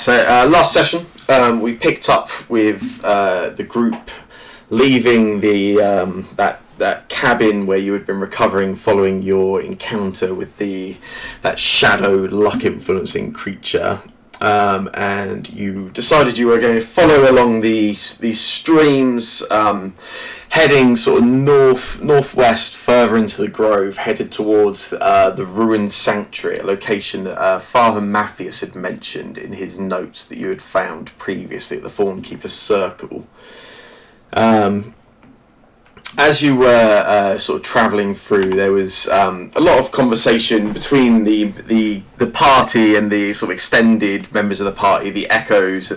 last session we picked up with the group leaving the that cabin where you had been recovering following your encounter with that shadow luck influencing creature, and you decided you were going to follow along these streams, heading sort of northwest further into the grove, headed towards the ruined sanctuary, a location that Father Matthias had mentioned in his notes that you had found previously at the Thornkeeper's Circle. As you were sort of travelling through, there was a lot of conversation between the party and the sort of extended members of the party, the Echoes,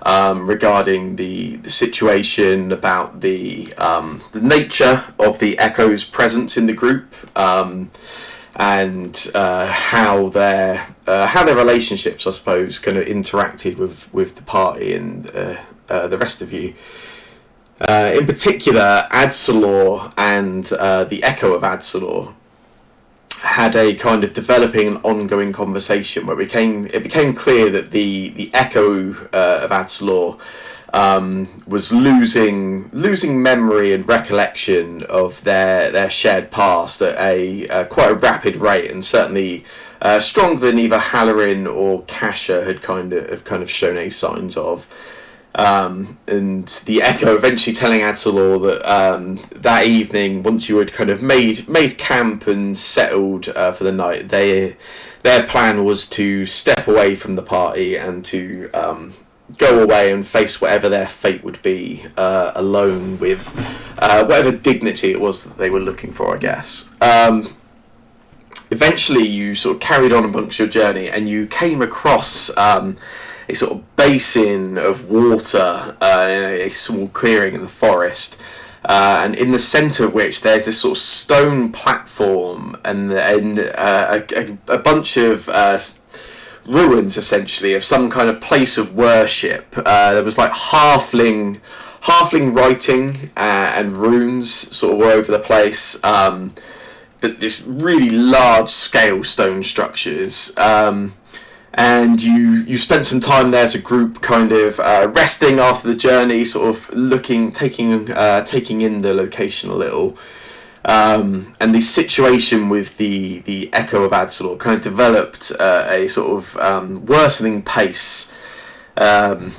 regarding the situation, about the nature of the Echoes' presence in the group, and how their relationships, I suppose, kind of interacted with the party and the rest of you. In particular, Adsalor and the Echo of Adsalor had a kind of developing and ongoing conversation where it became clear that the Echo of Adsalor was losing memory and recollection of their shared past at a quite a rapid rate, and certainly stronger than either Halloran or Kasha had kind of shown any signs of. And the Echo eventually telling Adsalor that that evening, once you had kind of made camp and settled for the night, their plan was to step away from the party and to go away and face whatever their fate would be, alone with whatever dignity it was that they were looking for, I guess. Eventually you sort of carried on amongst your journey, and you came across a sort of basin of water in a small clearing in the forest, and in the centre of which there's this sort of stone platform and a bunch of ruins, essentially, of some kind of place of worship. There was like halfling writing and runes sort of all over the place, but this really large scale stone structures. And you spent some time there as a group, kind of resting after the journey, sort of taking in the location a little. And the situation with the Echo of Adsalor kind of developed a sort of worsening pace, and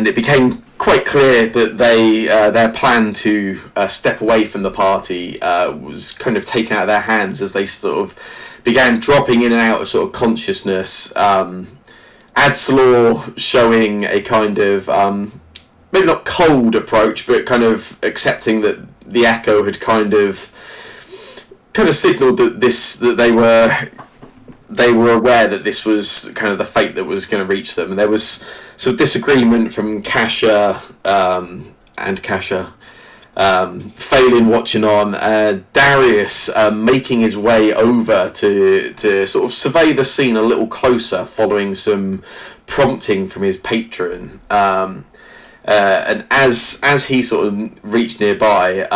it became quite clear that their plan to step away from the party was kind of taken out of their hands as they sort of began dropping in and out of sort of consciousness. Adsalor showing a kind of maybe not cold approach, but kind of accepting that the Echo had kind of signalled that they were aware that this was kind of the fate that was going to reach them, and there was sort of disagreement from Kasha and Kasha. Phelan watching on, Darius making his way over to sort of survey the scene a little closer, following some prompting from his patron. And as he sort of reached nearby,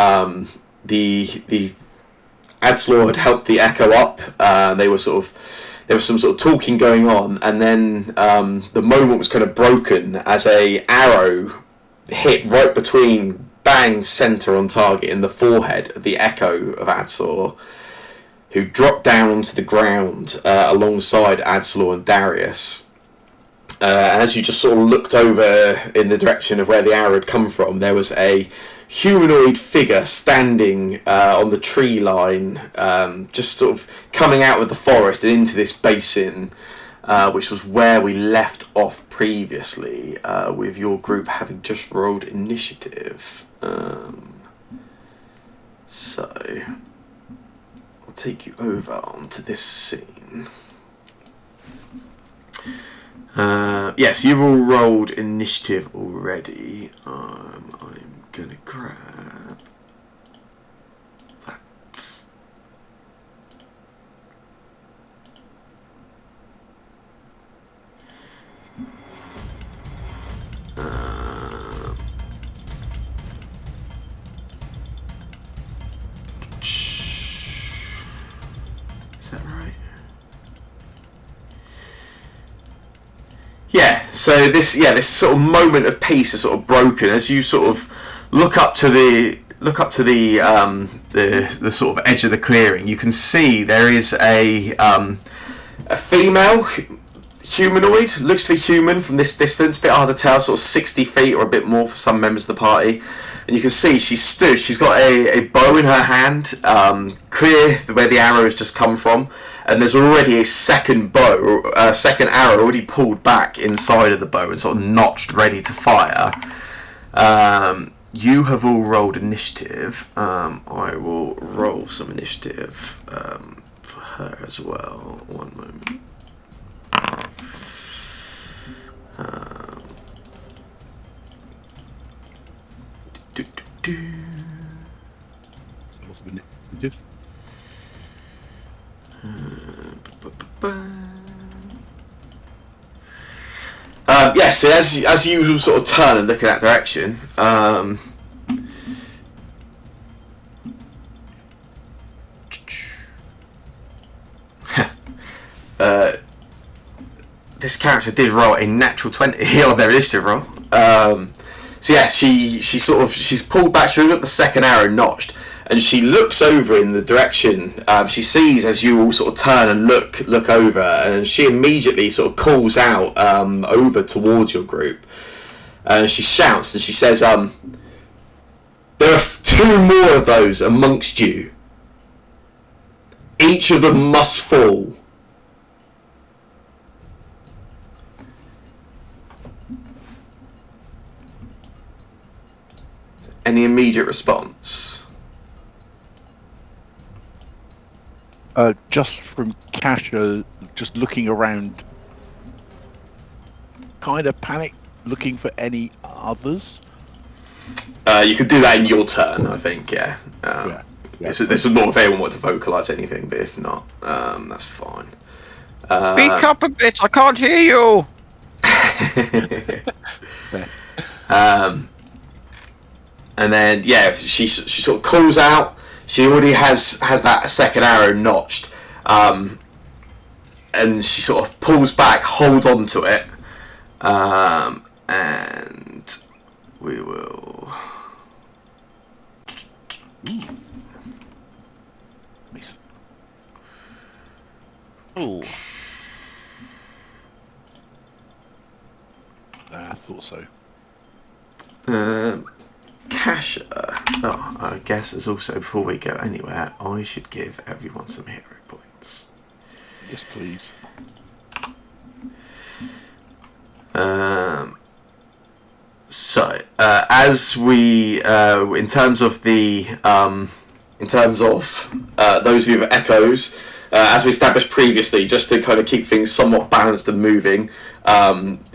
the Adsalor had helped the Echo up. There was some sort of talking going on, and then the moment was kind of broken as a arrow hit right between, bang, centre on target in the forehead of the Echo of Adsalor, who dropped down onto the ground alongside Adsalor and Darius. And as you just sort of looked over in the direction of where the arrow had come from, there was a humanoid figure standing on the tree line, just sort of coming out of the forest and into this basin, which was where we left off previously, with your group having just rolled initiative. So I'll take you over onto this scene. Yes, you've all rolled initiative already. I'm gonna grab that. Is that right? Yeah, so this sort of moment of peace is sort of broken as you sort of look up to the the sort of edge of the clearing. You can see there is a female humanoid, looks to be human from this distance, a bit hard to tell, sort of 60 feet or a bit more for some members of the party. And you can see she's got a bow in her hand, clear where the arrow has just come from. And there's already a second arrow already pulled back inside of the bow and sort of notched, ready to fire. You have all rolled initiative. I will roll some initiative for her as well. One moment. Initiative. Yeah, so as you sort of turn and look in that direction, this character did roll a natural 20 on their initiative roll. So yeah, she's pulled back. She's got the second arrow notched, and she looks over in the direction. She sees as you all sort of turn and look over, and she immediately sort of calls out over towards your group. And she shouts and she says, "There are 2 more of those amongst you. Each of them must fall." Any immediate response? Just from Kasha, just looking around, kind of panic, looking for any others. You could do that in your turn, I think. Yeah. Yeah. This was more if anyone wanted to vocalise anything, but if not, that's fine. Speak up a bit. I can't hear you. And then she sort of calls out. She already has that second arrow notched, and she sort of pulls back, holds on to it, and we will. Ooh. I thought so. Kasha. Oh, I guess as also before we go anywhere, I should give everyone some hero points. Yes, please. So, as we, in terms of those of you with echoes, as we established previously, just to kind of keep things somewhat balanced and moving,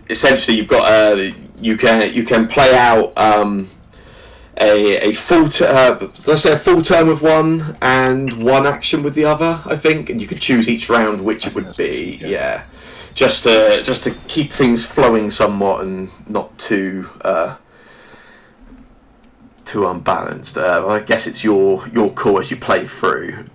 essentially you've got you can play out a full let's say a full turn with one and one action with the other, I think, and you could choose each round which it would be. Yeah. Just to keep things flowing somewhat and not too unbalanced. I guess it's your call as you play through.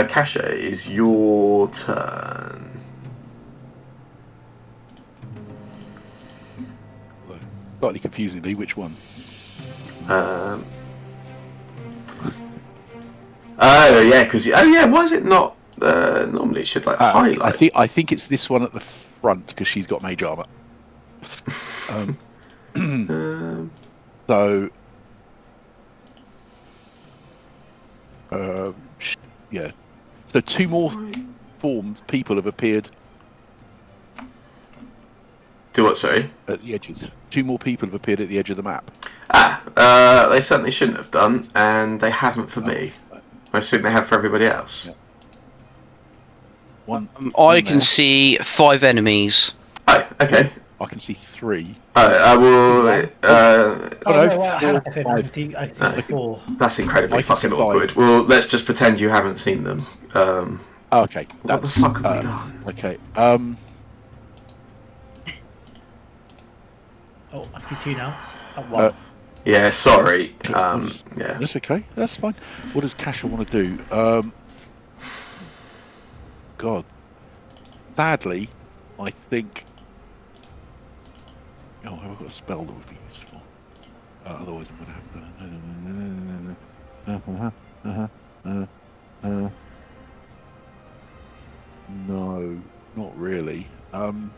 Kasha, is your turn. Slightly confusingly, which one? Oh yeah, why is it not? Normally it should highlight. I think it's this one at the front because she's got mage armor. So, yeah. So 2 more people have appeared. Do what? Sorry. At the edges. 2 more people have appeared at the edge of the map. They certainly shouldn't have done, and they haven't for me. I assume they have for everybody else. Yeah. I can see 5 enemies. Oh, okay. I can see 3. I will. I see 4. That's incredibly I can fucking see 5. awkward. Well, let's just pretend you haven't seen them. Okay. What the fuck have we done? Okay. Oh, I see 2 now. One. Yeah, sorry. Yeah. That's okay. That's fine. What does Kasha want to do? God. Sadly, I think. Oh, have I got a spell that would be useful? Otherwise, I'm going to have. No, not really. I'm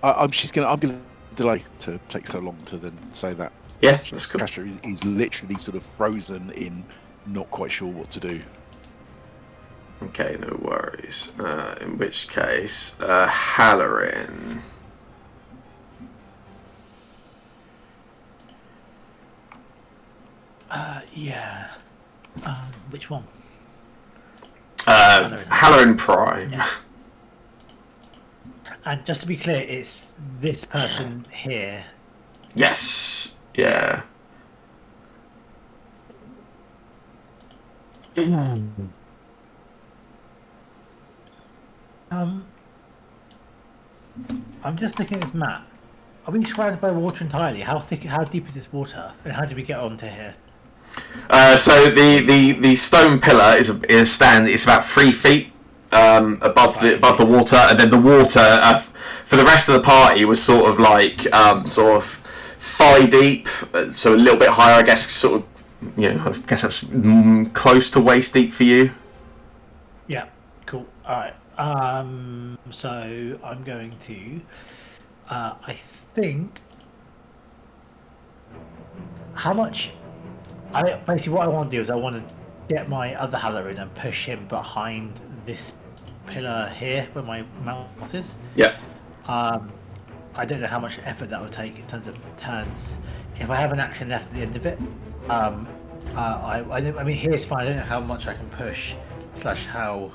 gonna delay to take so long to then say that. Yeah, that's cool. Casher is literally sort of frozen in, not quite sure what to do. Okay, no worries. In which case, Halloran. Yeah. Which one? Halloran Prime. Yeah. And just to be clear, it's this person here. Yes. Yeah. I'm just looking at this map. Are we surrounded by water entirely? How deep is this water? And how did we get onto here? So the stone pillar is it's about 3 feet above the water, and then the water for the rest of the party was sort of like sort of thigh deep, so a little bit higher, I guess. Sort of, I guess that's close to waist deep for you. Yeah. Cool. All right. So I'm going to. I think. How much? Basically what I want to do is I want to get my other Halloran and push him behind this pillar here where my mouse is. Yeah. I don't know how much effort that would take in terms of turns. If I have an action left at the end of it, I mean here's fine. I don't know how much I can push / how.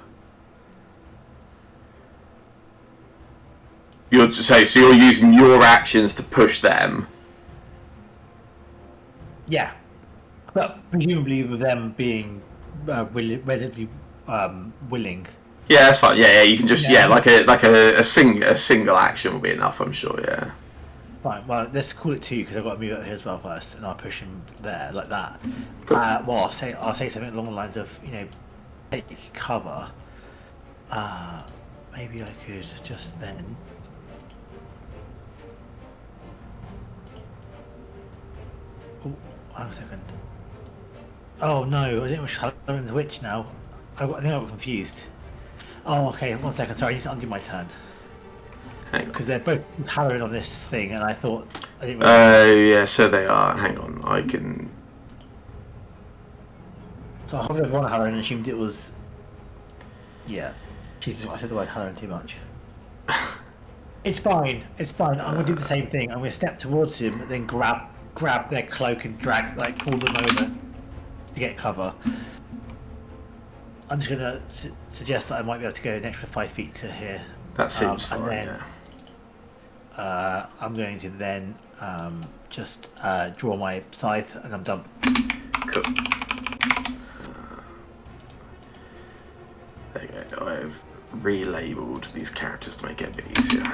So you're using your actions to push them. Yeah, but presumably with them being relatively willing. Yeah, that's fine. Yeah, you can just like a single action will be enough, I'm sure. Yeah. Fine. Well, let's call it 2 because I've got to move up here as well first, and I'll push him there like that. Cool. Well, I'll say something along the lines of take cover. Maybe I could just then. Oh, hang on a second. Oh no, I didn't know which Halloran's which now. I think I got confused. Oh, okay, 1 second. Sorry, I need to undo my turn. Because they're both Halloran on this thing, and I thought I didn't. Yeah, so they are. Hang on, I can. So I hovered over one Halloran and assumed it was. Yeah. Jesus, I said the word Halloran too much. It's fine. It's fine. I'm gonna do the same thing. I'm gonna step towards him, and then grab their cloak and drag, pull them over to get cover. I'm just gonna suggest that I might be able to go an extra 5 feet to here. That seems fine. Then, I'm going to then just draw my scythe, and I'm done. Cool. There you go. I've relabeled these characters to make it a bit easier.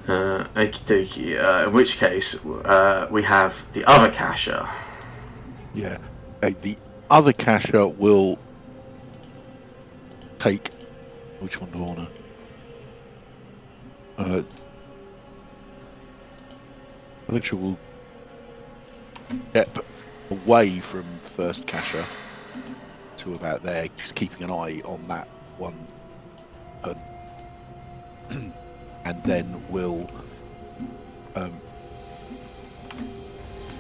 Okie dokie. In which case, we have the other Kasha. Yeah. The other Kasha will take. Which one do I want to? I think she will step away from first Kasha to about there, just keeping an eye on that one. And then will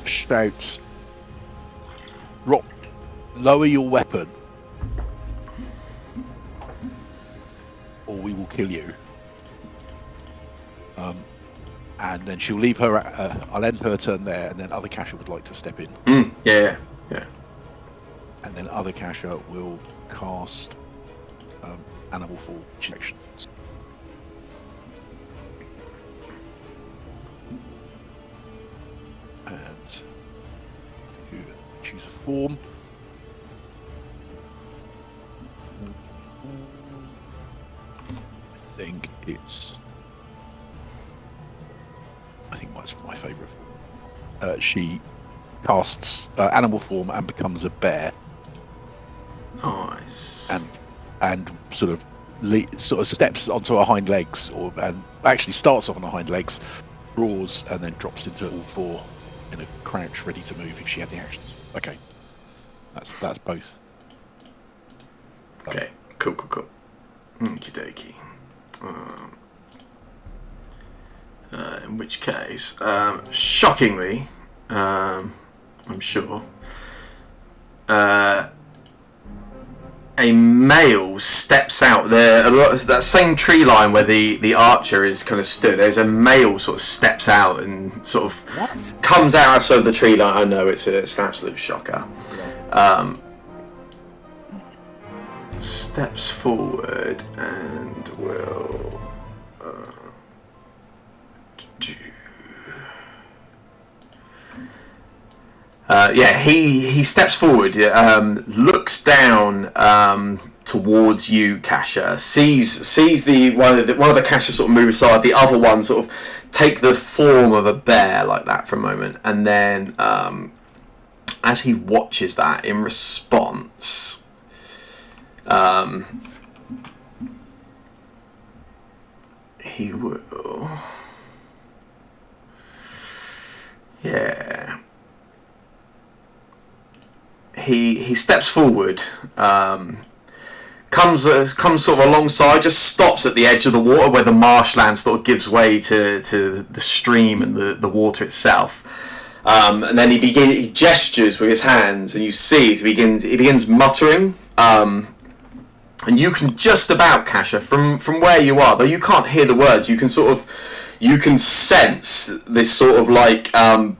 shout, lower your weapon, or we will kill you. And then she'll leave her. I'll end her turn there, and then other Kasha would like to step in. Yeah. And then other Kasha will cast animal form actions. And choose a form. I think it's my favourite form. she casts animal form and becomes a bear, Nice. and sort of steps onto her hind legs, and actually starts off on her hind legs, roars, and then drops into all four in a crouch, ready to move if she had the actions. Okay, that's both. Okay, cool. Okie dokie. In which case, shockingly, I'm sure, a male steps out there. That same tree line where the archer is kind of stood. There's a male sort of steps out and sort of comes out outside the tree line. I know it's an absolute shocker. Steps forward and will. He steps forward, looks down towards you, Kasha. Sees the one of the Kasha sort of move aside. The other one sort of take the form of a bear like that for a moment, and then as he watches that, in response, he will. Yeah. He steps forward, comes sort of alongside, just stops at the edge of the water where the marshland sort of gives way to the stream and the water itself, and then he gestures with his hands, and you see he begins muttering, and you can just about, Kasha, from where you are, though you can't hear the words, you can sense this sort of like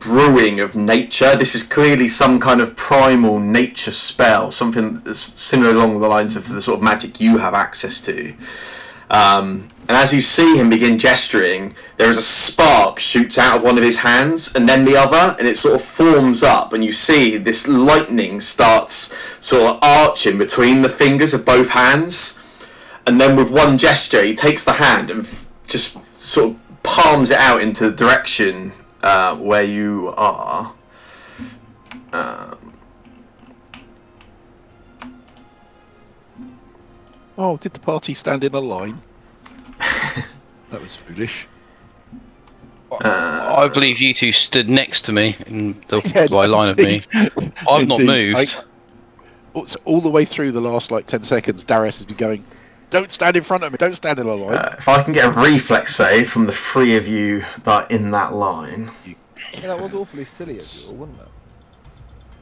brewing of nature. This is clearly some kind of primal nature spell, something that's similar along the lines of the sort of magic you have access to. And as you see him begin gesturing, there is a spark shoots out of one of his hands and then the other, and it sort of forms up, and you see this lightning starts sort of arching between the fingers of both hands, and then with one gesture he takes the hand and just sort of palms it out into the direction where you are. Oh, did the party stand in a line? That was foolish. I believe you two stood next to me in the line indeed. of me. I've not moved. All the way through the last 10 seconds, Darius has been going, don't stand in front of me, don't stand in a line. If I can get a reflex save from the three of you that are in that line. Yeah, that was awfully silly of you, wasn't it?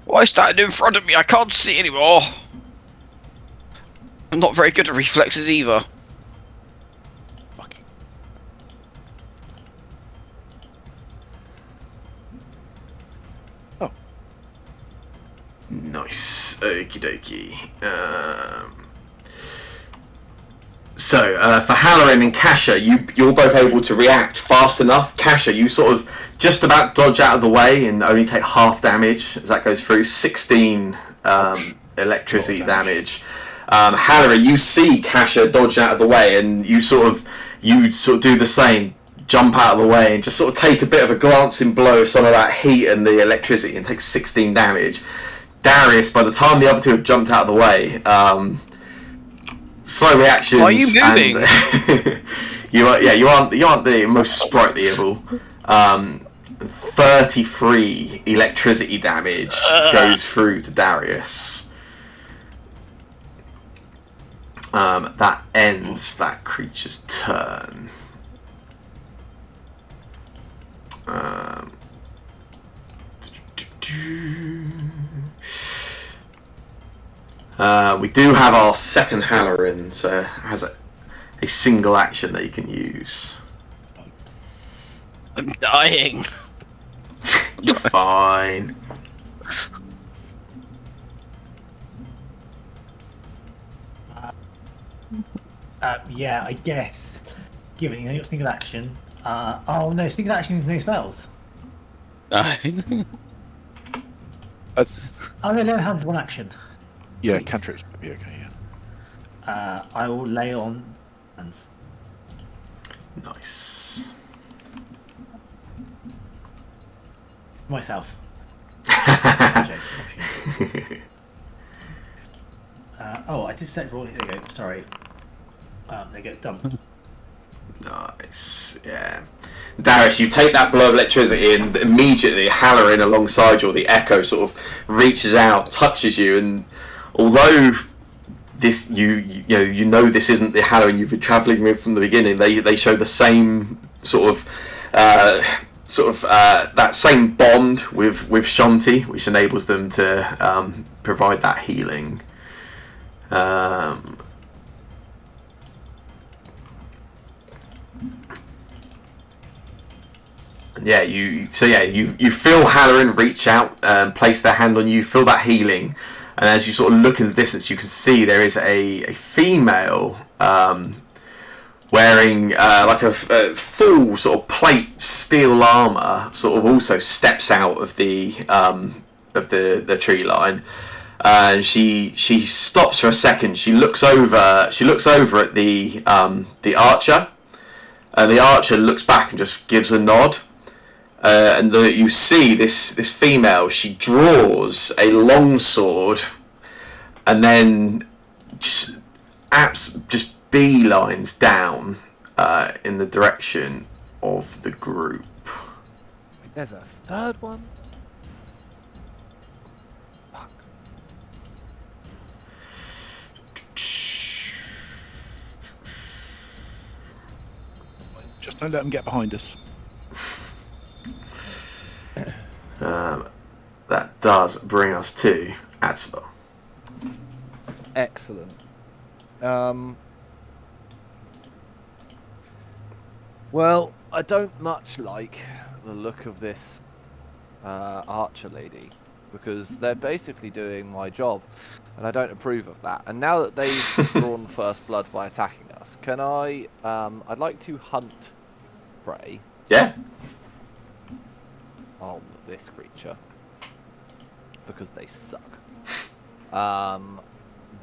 Why stand in front of me? I can't see anymore. I'm not very good at reflexes either. Fucking. Oh. Nice. Okie dokie. So, for Halloran and Kasha, you're both able to react fast enough. Kasha, you sort of just about dodge out of the way and only take half damage as that goes through. 16 electricity damage. Halloran, you see Kasha dodge out of the way, and you sort of do the same. Jump out of the way and just sort of take a bit of a glancing blow of some of that heat and the electricity and take 16 damage. Darius, by the time the other two have jumped out of the way, slow reactions. Are you moving? And you aren't the most sprightly of all. 33 electricity damage goes through to Darius. That ends that creature's turn. We do have our second Halloran, so it has a single action that you can use. I'm dying. You're fine. Yeah, I guess. Given you got single action. Oh no, single action is no spells. Oh no, lay hands one action. Yeah, cantrips might be okay, yeah. I will lay on hands. Nice. Myself. Oh, I did set wrong. There you go. Sorry. There you go. Done. Nice, yeah. Darius, you take that blow of electricity and immediately Halloran alongside you, or the echo, sort of reaches out, touches you, and although this you know this isn't the Halloran you've been travelling with from the beginning, they show the same sort of that same bond with Shanti, which enables them to provide that healing. Yeah, you feel Halloran reach out and place their hand on you, feel that healing, and as you sort of look in the distance, you can see there is a female wearing like a full sort of plate steel armor, sort of also steps out of the tree line, and she stops for a second. She looks over at the archer, and the archer looks back and just gives a nod. And you see this female. She draws a long sword, and then just beelines down in the direction of the group. There's a third one. Fuck. Just don't let them get behind us. That does bring us to Adslar. Excellent. Well, I don't much like the look of this archer lady, because they're basically doing my job, and I don't approve of that. And now that they've drawn first blood by attacking us, can I? I'd like to hunt prey. Yeah. On this creature, because they suck.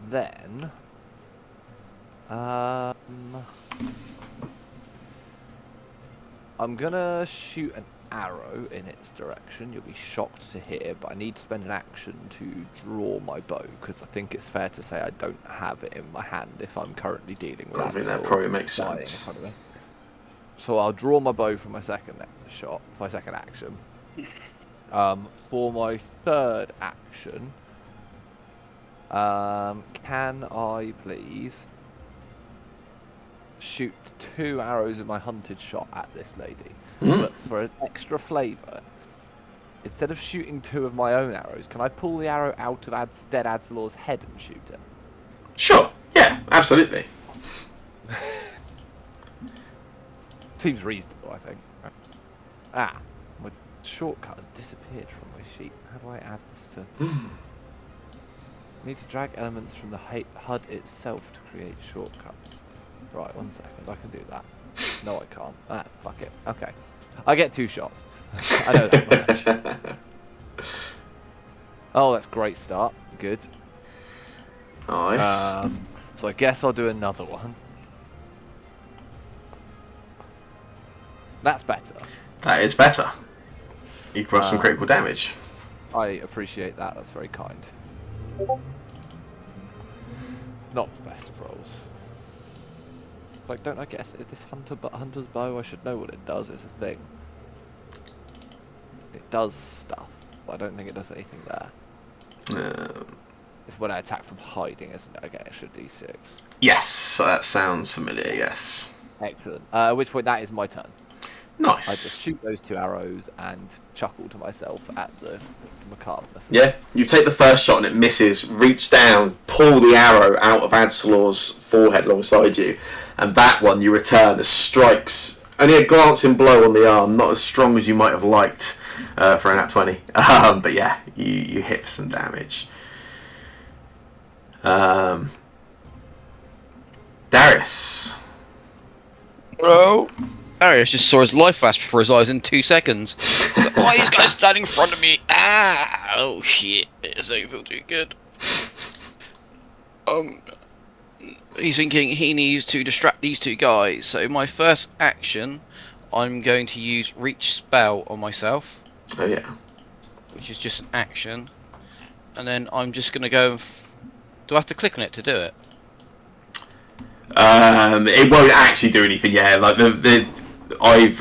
Then I'm gonna shoot an arrow in its direction. You'll be shocked to hear, but I need to spend an action to draw my bow, because I think it's fair to say I don't have it in my hand if I'm currently dealing with I think that probably makes sense. So I'll draw my bow for my second action. For my third action, can I please shoot 2 arrows of my hunted shot at this lady? But for an extra flavour, instead of shooting 2 of my own arrows, can I pull the arrow out of dead Adslor's head and shoot it? Sure. Yeah, absolutely. Seems reasonable, I think. Ah, my shortcut has disappeared from my sheet. How do I add this to... I need to drag elements from the HUD itself to create shortcuts. Right, 1 second, I can do that. No, I can't. Ah, fuck it. Okay. I get 2 shots. I know that much. Oh, that's a great start. Good. Nice. So I guess I'll do another one. That's better. That is better. You cross some critical damage. I appreciate that. That's very kind. Not the best of rolls. Like, don't I get this hunter's bow? I should know what it does. It's a thing. It does stuff, but I don't think it does anything there. It's when I attack from hiding, isn't it? I get extra d6. Yes, that sounds familiar. Yes. Excellent. At which point that is my turn. Nice. I just shoot those 2 arrows and chuckle to myself at the macabreness. Yeah, you take the first shot and it misses. Reach down, pull the arrow out of Adslor's forehead alongside you, and that one you return as strikes. Only a glancing blow on the arm, not as strong as you might have liked for an @20. But yeah, you hit for some damage. Darius. Bro. Darius just saw his life flash before his eyes in 2 seconds. Like, why are these guys standing in front of me? Ah! Oh shit, it doesn't feel too good. He's thinking he needs to distract these 2 guys. So my first action, I'm going to use Reach Spell on myself. Oh yeah. which is just an action, and then I'm just gonna go. Do I have to click on it to do it? It won't actually do anything. Yeah, like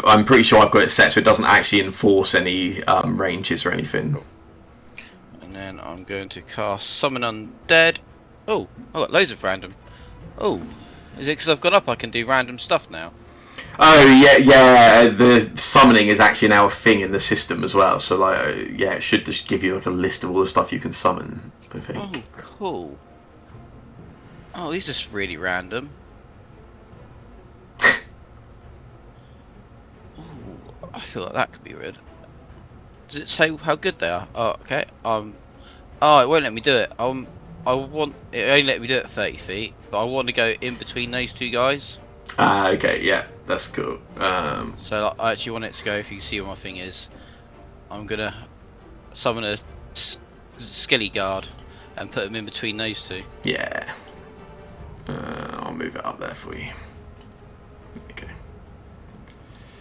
I'm pretty sure I've got it set so it doesn't actually enforce any ranges or anything. And then I'm going to cast Summon Undead. Oh, I got loads of random. Oh, is it because I've gone up I can do random stuff now? Oh yeah. The summoning is actually now a thing in the system as well. So like, yeah, it should just give you like a list of all the stuff you can summon. I think. Oh, cool. Oh, these are just really random. Ooh, I feel like that could be good. Does it say how good they are? Oh, okay. Oh, it won't let me do it. I want it only let me do it at 30 feet, but I want to go in between those two guys. Okay, yeah, that's cool. So like, I actually want it to go. If you can see what my thing is, I'm gonna summon a skelly guard and put him in between those two. Yeah. I'll move it up there for you. Okay.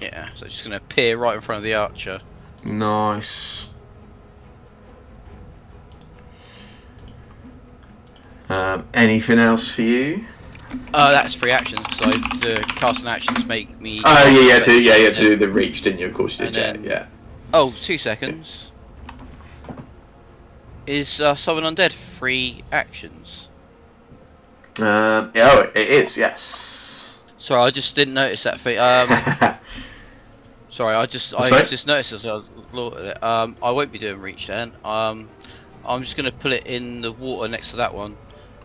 Yeah, so it's just gonna appear right in front of the archer. Nice. Anything else for you? That's free actions because the casting actions make me. Oh yeah, to do the reach, didn't you? Of course you did. Yeah. Oh, 2 seconds. Is Summon Undead free actions? Oh, it is. Yes. Sorry, I just didn't notice that thing. Sorry, I just noticed as I was looking at it. I won't be doing reach then. I'm just gonna put it in the water next to that one.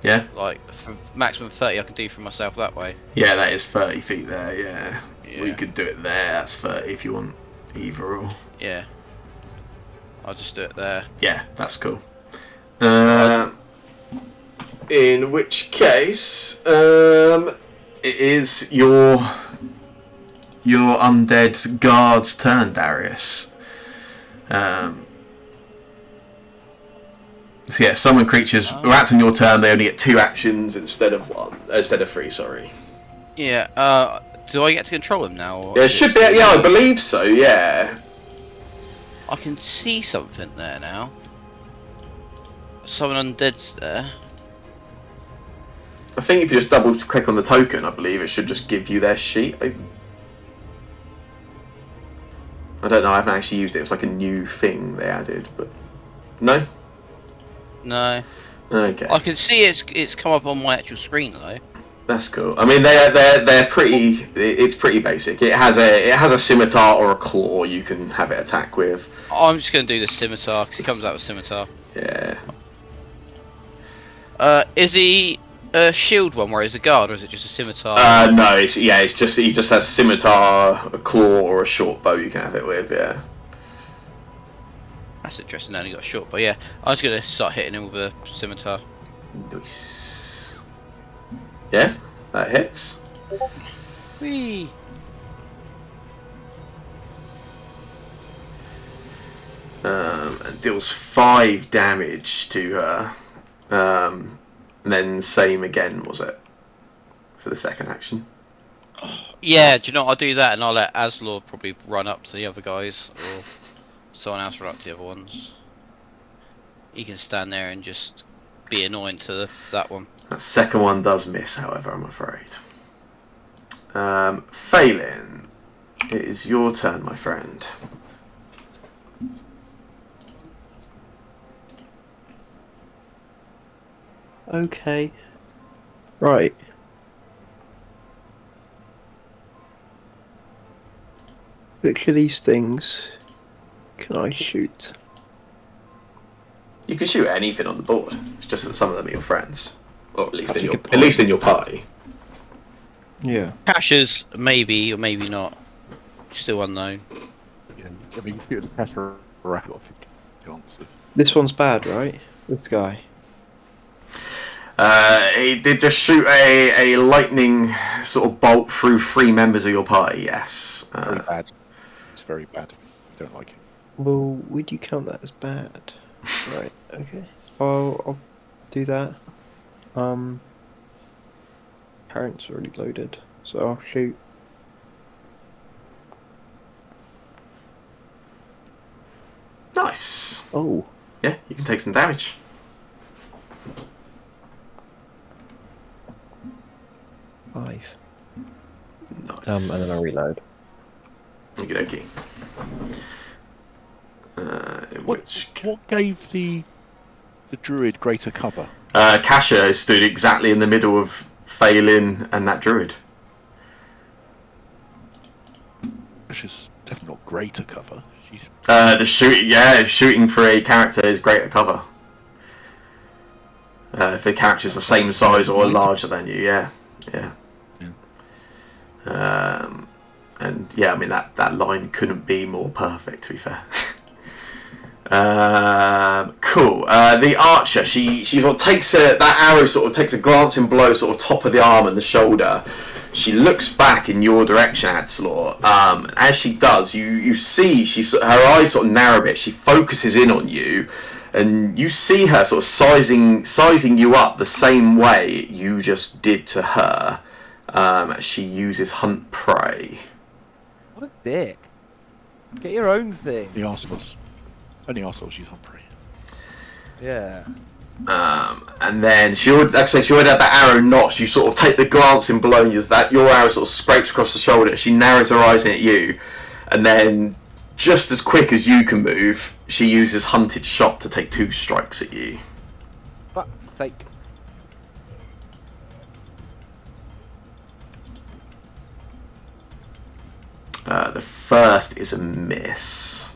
Yeah. Like for maximum 30, I can do for myself that way. Yeah, that is 30 feet there. Yeah. Yeah. We could do it there. That's 30 if you want either or. Yeah. I'll just do it there. Yeah, that's cool. In which case, it is your undead guard's turn, Darius. So yeah, summon creatures who act on your turn. They only get 2 actions instead of 3. Sorry. Yeah. Do I get to control him now? Or Yeah, it should be. Yeah, I believe so. Yeah. I can see something there now. Someone undead's there. I think if you just double click on the token, I believe it should just give you their sheet. I don't know. I haven't actually used it. It's like a new thing they added, but no. No. Okay. I can see it's come up on my actual screen though. That's cool. I mean, they're pretty. It's pretty basic. It has a scimitar or a claw you can have it attack with. I'm just gonna do the scimitar because he comes out with scimitar. Yeah. Is he a shield one where he's a guard, or is it just a scimitar? No. It's just he just has scimitar, a claw, or a short bow you can have it with. Yeah. That's interesting. I only got a short, but yeah, I'm just gonna start hitting him with a scimitar. Nice. Yeah, that hits. Whee! And deals 5 damage to her. And then same again, was it? For the second action. Yeah, do you know what? I'll do that, and I'll let Aslor probably run up to the other guys, or someone else run up to the other ones. He can stand there and just be annoying to that one. That second one does miss, however, I'm afraid. Phelan, it is your turn, my friend. Okay. Right. Which of these things can I shoot? You can shoot anything on the board. It's just that some of them are your friends, or at least That's a good at least in your party. Yeah. Caches, maybe or maybe not. Still unknown. Yeah, I mean, if you had a pressure rack, got 50 chance of. This one's bad, right? This guy. He did just shoot a lightning sort of bolt through 3 members of your party. Yes. Very bad. It's very bad. I don't like it. Well, would you count that as bad? Right. Okay. I'll do that. Parents already loaded, so I'll shoot. Nice. Oh, Yeah, you can take some damage. 5. Nice. And then I reload. Okie dokie. In What which gave the druid greater cover? Kasha stood exactly in the middle of Phelan and that druid. She's definitely not greater cover. She's Shooting for a character is greater cover. If the character's the same size or larger than you, yeah. And yeah, I mean that line couldn't be more perfect, to be fair. Cool. The archer, she sort of takes that arrow sort of takes a glancing blow, sort of top of the arm and the shoulder. She looks back in your direction, Adslaw. As she does, you see her eyes sort of narrow a bit. She focuses in on you, and you see her sort of sizing you up the same way you just did to her. She uses hunt prey. What a dick. Get your own thing. the arseholes. Only arseholes use humphrey. Yeah. And then she already had that arrow notched. You sort of take the glancing blow and use that. Your arrow sort of scrapes across the shoulder. She narrows her eyes in at you, and then just as quick as you can move, she uses hunted shot to take 2 strikes at you. Fuck's sake. The first is a miss.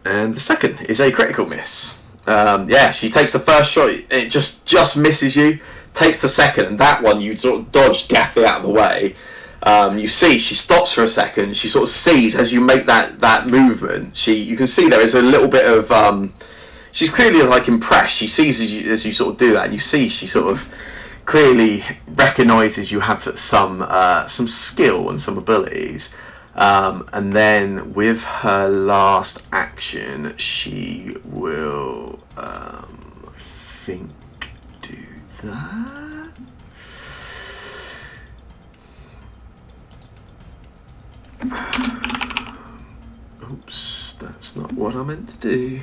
And the second is a critical miss. She takes the first shot, it just misses you. Takes the second, and that one you sort of dodge deftly out of the way. You see, she stops for a second. She sort of sees as you make that movement. You can see there is a little bit of. She's clearly like impressed. She sees as you sort of do that, and you see she sort of clearly recognises you have some skill and some abilities. And then with her last action, she will, I think, do that. Oops, that's not what I meant to do.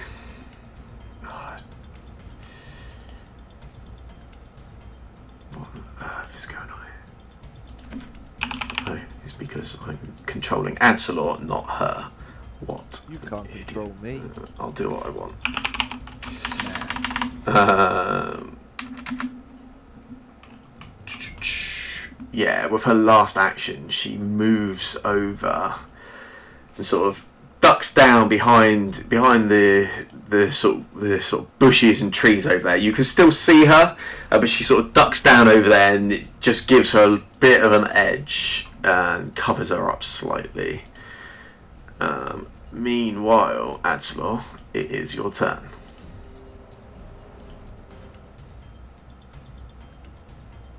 What on earth is going on here? No, it's because I'm controlling Adsalor, not her. What? You can't an idiot. control me. I'll do what I want. Yeah, with her last action, she moves over and sort of ducks down behind the sort of bushes and trees over there. You can still see her, but she sort of ducks down over there, and it just gives her a bit of an edge and covers her up slightly. Meanwhile, Adslaw, it is your turn.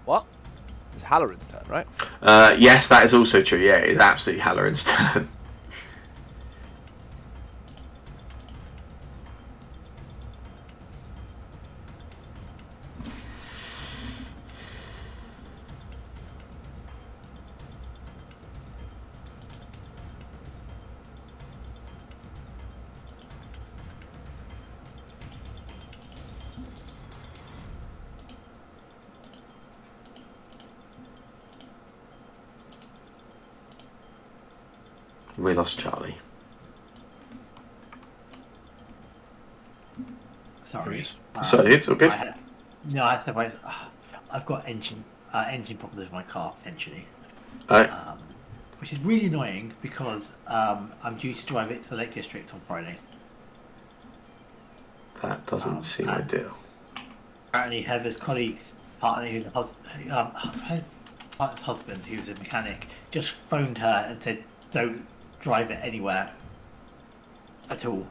What? It's Halloran's turn, right? Yes, that is also true. Yeah, it is absolutely Halloran's turn. We lost Charlie. Sorry. Sorry, it's all good. I have to wait. I've got engine problems with my car potentially, which is really annoying because I'm due to drive it to the Lake District on Friday. That doesn't seem ideal. Apparently, Heather's colleague's partner, who's her partner's husband, who's a mechanic, just phoned her and said, "Don't drive it anywhere at all."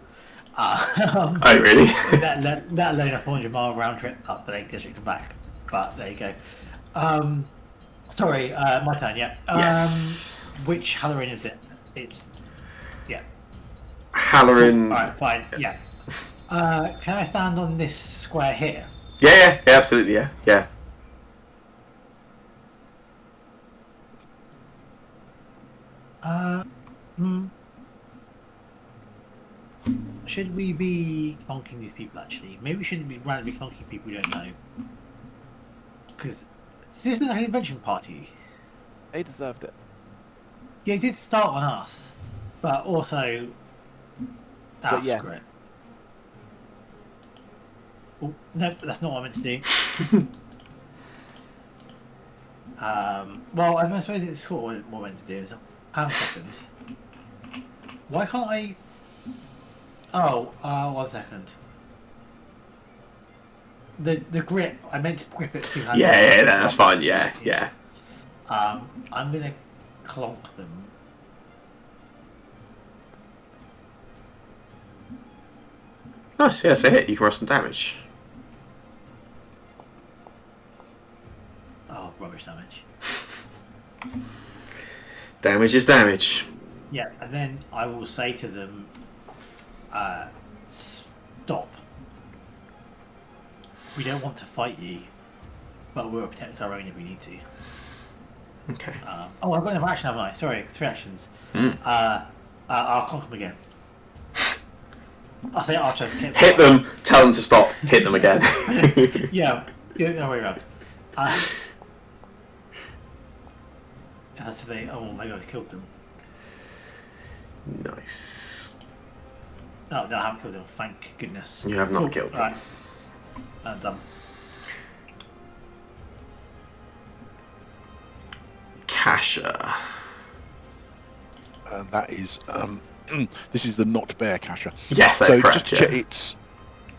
Oh, really? that alone a 400-mile round trip up the Lake District and back. But there you go. Sorry, my turn. Yeah. Yes. Which Halloran is it? It's Halloran. All right, fine. Yeah. Can I stand on this square here? Yeah, absolutely, yeah. Hmm. Should we be conking these people, actually? Maybe we shouldn't be randomly conking people we don't know. Because, does this look like an invention party? They deserved it. Yeah, it did start on us. But also... But yes. Screw it. Oh, no, that's not what I meant to do. Well, I suppose it's what I meant to do is... Hang on a second. Why can't I... Oh, 1 second. The grip, I meant to grip it two-handed. Yeah, that's fine. Yeah. I'm gonna clonk them. Nice. Yeah, it's a hit. You can roll some damage. Oh, rubbish damage. Damage is damage. Yeah, and then I will say to them, stop. We don't want to fight you, but we'll protect our own if we need to. Okay. Oh, I've got another action, haven't I? Sorry, 3 actions. Mm. I'll conk them again. I'll say Archer. Hit them. Tell them to stop. Hit them again. Yeah, no way around. That's if they. Oh my god, I killed them. Nice. No, I haven't killed them. Thank goodness. You have not killed them. Right. I'm done. Kasha. That is this is the not bear Kasha. Yes, that's so correct. Just to check,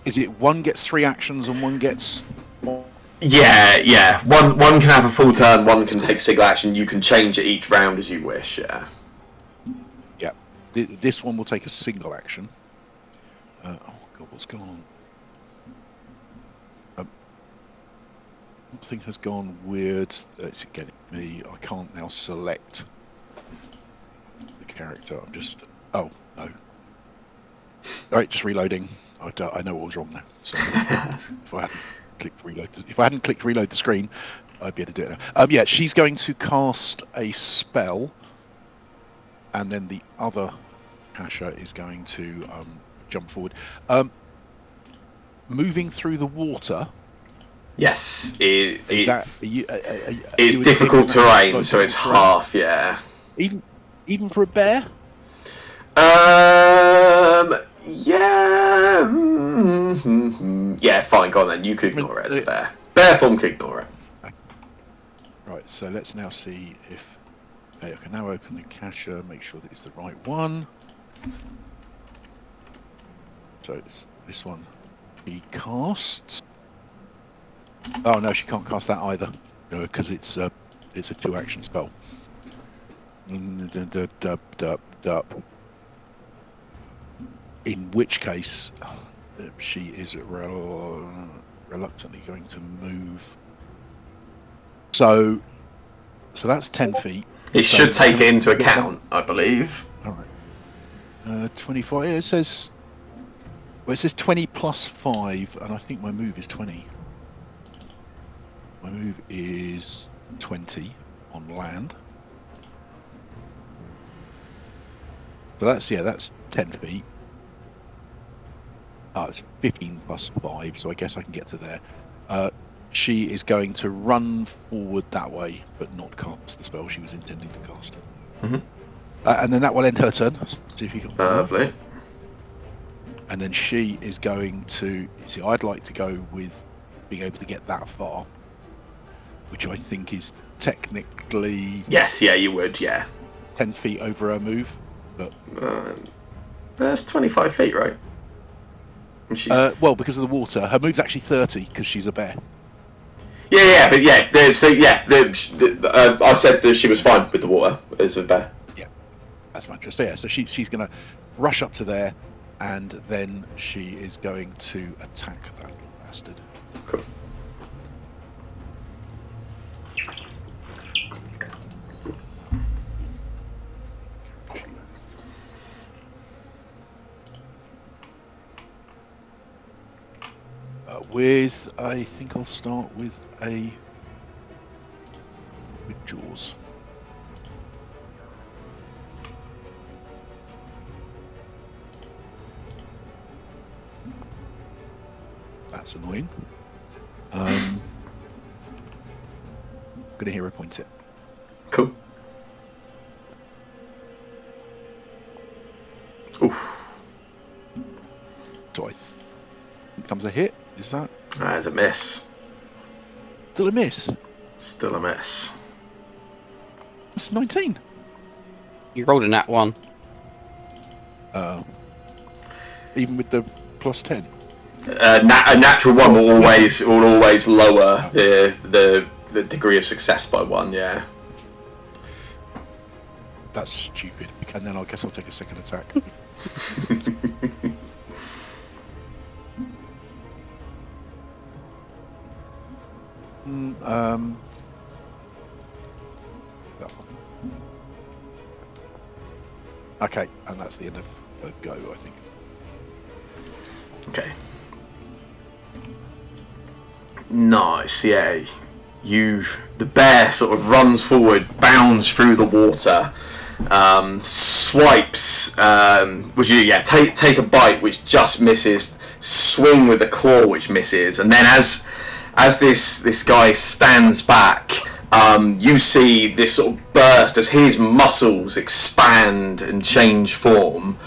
is it one gets 3 actions and one gets? Yeah. One can have a full turn. One can take a single action. You can change it each round as you wish. Yeah. Yeah. This one will take a single action. Oh god, what's going on? Something has gone weird. It's getting me. I can't now select the character. I'm just. Oh no. All right, just reloading. I know what was wrong now. So if I hadn't clicked reload the screen, I'd be able to do it now. Yeah, she's going to cast a spell, and then the other Kasha is going to jump forward. Moving through the water. Yes, It's difficult terrain, so it's half. Yeah. Even for a bear. Yeah. Yeah, fine. Go on then. You could ignore it as a bear. Bear form could ignore it. Right. So let's now see if I can now open the Kasha. Make sure that it's the right one. So it's this one. He casts. Oh no, she can't cast that either, because it's a 2-action spell. In which case, she is reluctantly going to move. So that's 10 feet. It should take it into account, I believe. All right. 25. It says 20 plus 5, and I think my move is 20. My move is 20 on land. So that's 10 feet. It's 15 plus 5, so I guess I can get to there. She is going to run forward that way, but not cast the spell she was intending to cast. Mm-hmm. And then that will end her turn. See if you can. Lovely. And then she is going to. See, I'd like to go with being able to get that far, which I think is technically. Yes, yeah, you would, yeah. 10 feet over her move, but. That's 25 feet, right? Well, because of the water, her move's actually 30 because she's a bear. Yeah, but yeah. I said that she was fine with the water as a bear. Yeah, that's fine. So yeah, so she's going to rush up to there, and then she is going to attack that little bastard. Cool. I think I'll start with Jaws. That's annoying. Gonna hero point it. Cool. Oof. So I comes a hit. Is that That's a miss. still a miss? Still a miss. It's 19. You rolled a nat 1. Even with the plus 10. A natural one will always lower the degree of success by 1. Yeah. That's stupid. And then I guess I'll take a second attack. That one. Okay, and that's the end of a go, I think. Okay. Nice. Yeah. The bear sort of runs forward, bounds through the water, swipes. Would you? Yeah. Take a bite, which just misses. Swing with the claw, which misses, and then as this guy stands back, you see this sort of burst as his muscles expand and change form,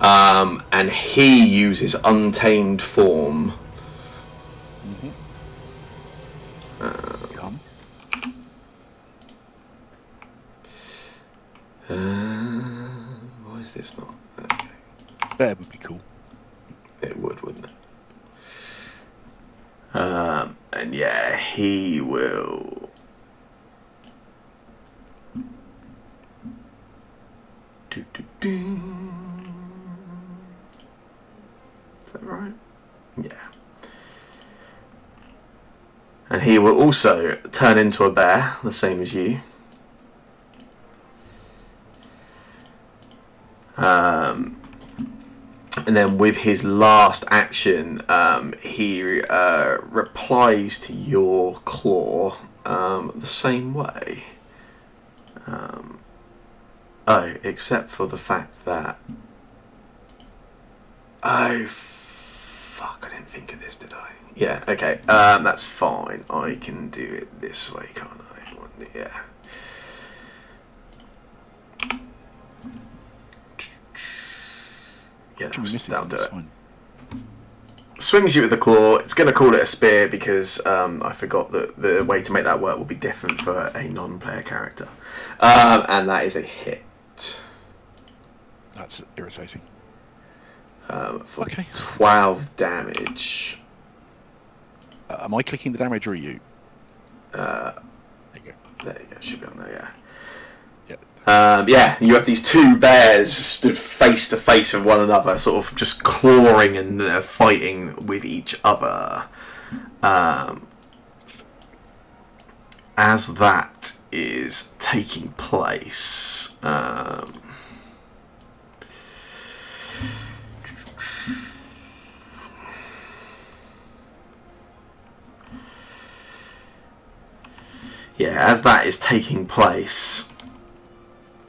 and he uses untamed form. Come. Why is this not? Okay. That would be cool. It would, wouldn't it? And yeah, he will. Is that right? Yeah. And he will also turn into a bear, the same as you. And then with his last action, he replies to your claw the same way. Except for the fact that... Oh, fuck, I didn't think of this, did I? Yeah, okay, that's fine. I can do it this way, can't I? Yeah. Yeah, that'll do it. Fine. Swings you with the claw. It's going to call it a spear because I forgot that the way to make that work will be different for a non-player character. And that is a hit. That's irritating. For Okay. 12 damage. Am I clicking the damage or are you? There There you go. you go. Should be on there, yeah. Yeah. You have these two bears stood face to face with one another, sort of just clawing and fighting with each other. As that is taking place,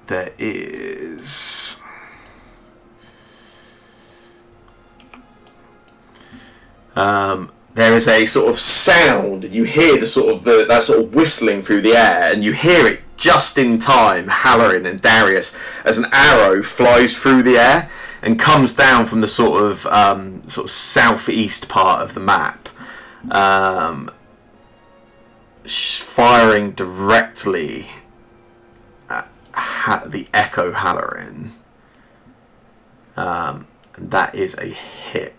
there is a sort of sound. You hear that sort of whistling through the air, and you hear it just in time, Halloran and Darius, as an arrow flies through the air and comes down from the sort of southeast part of the map, firing directly at the Echo Halloran, and that is a hit.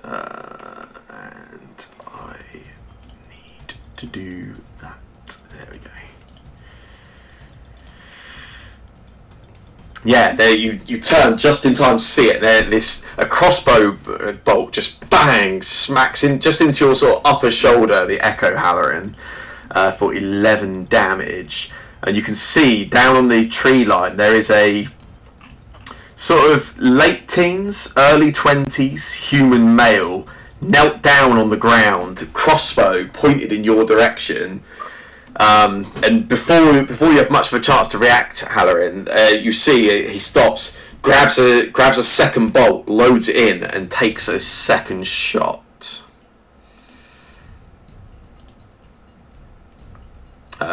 And I need to do that. There we go. Yeah, there you turn just in time to see it. There, a crossbow bolt just bang smacks in just into your sort of upper shoulder, the Echo Halloran, for 11 damage. And you can see down on the tree line there is a sort of late teens, early 20s human male knelt down on the ground, crossbow pointed in your direction. And before you have much of a chance to react, Halloran, you see he stops, grabs a second bolt, loads it in, and takes a second shot.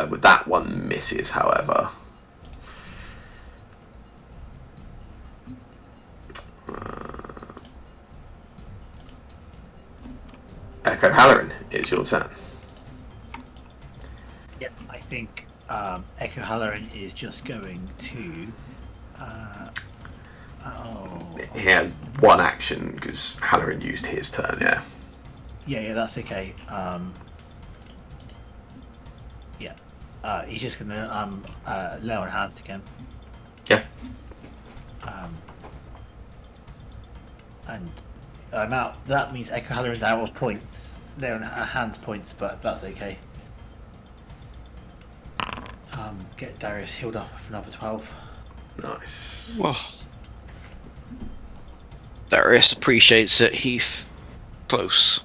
With that one misses, however. Echo Halloran, it's your turn. Yep, I think Echo Halloran is just going to. He has one action because Halloran used his turn, yeah. Yeah, that's okay. He's just gonna lay on hands again. Yeah. And I'm out. That means Echo Halloran's out of points. Lay on hands points, but that's okay. Get Darius healed up for another 12. Nice. Oh. Darius appreciates it, Heath. Close.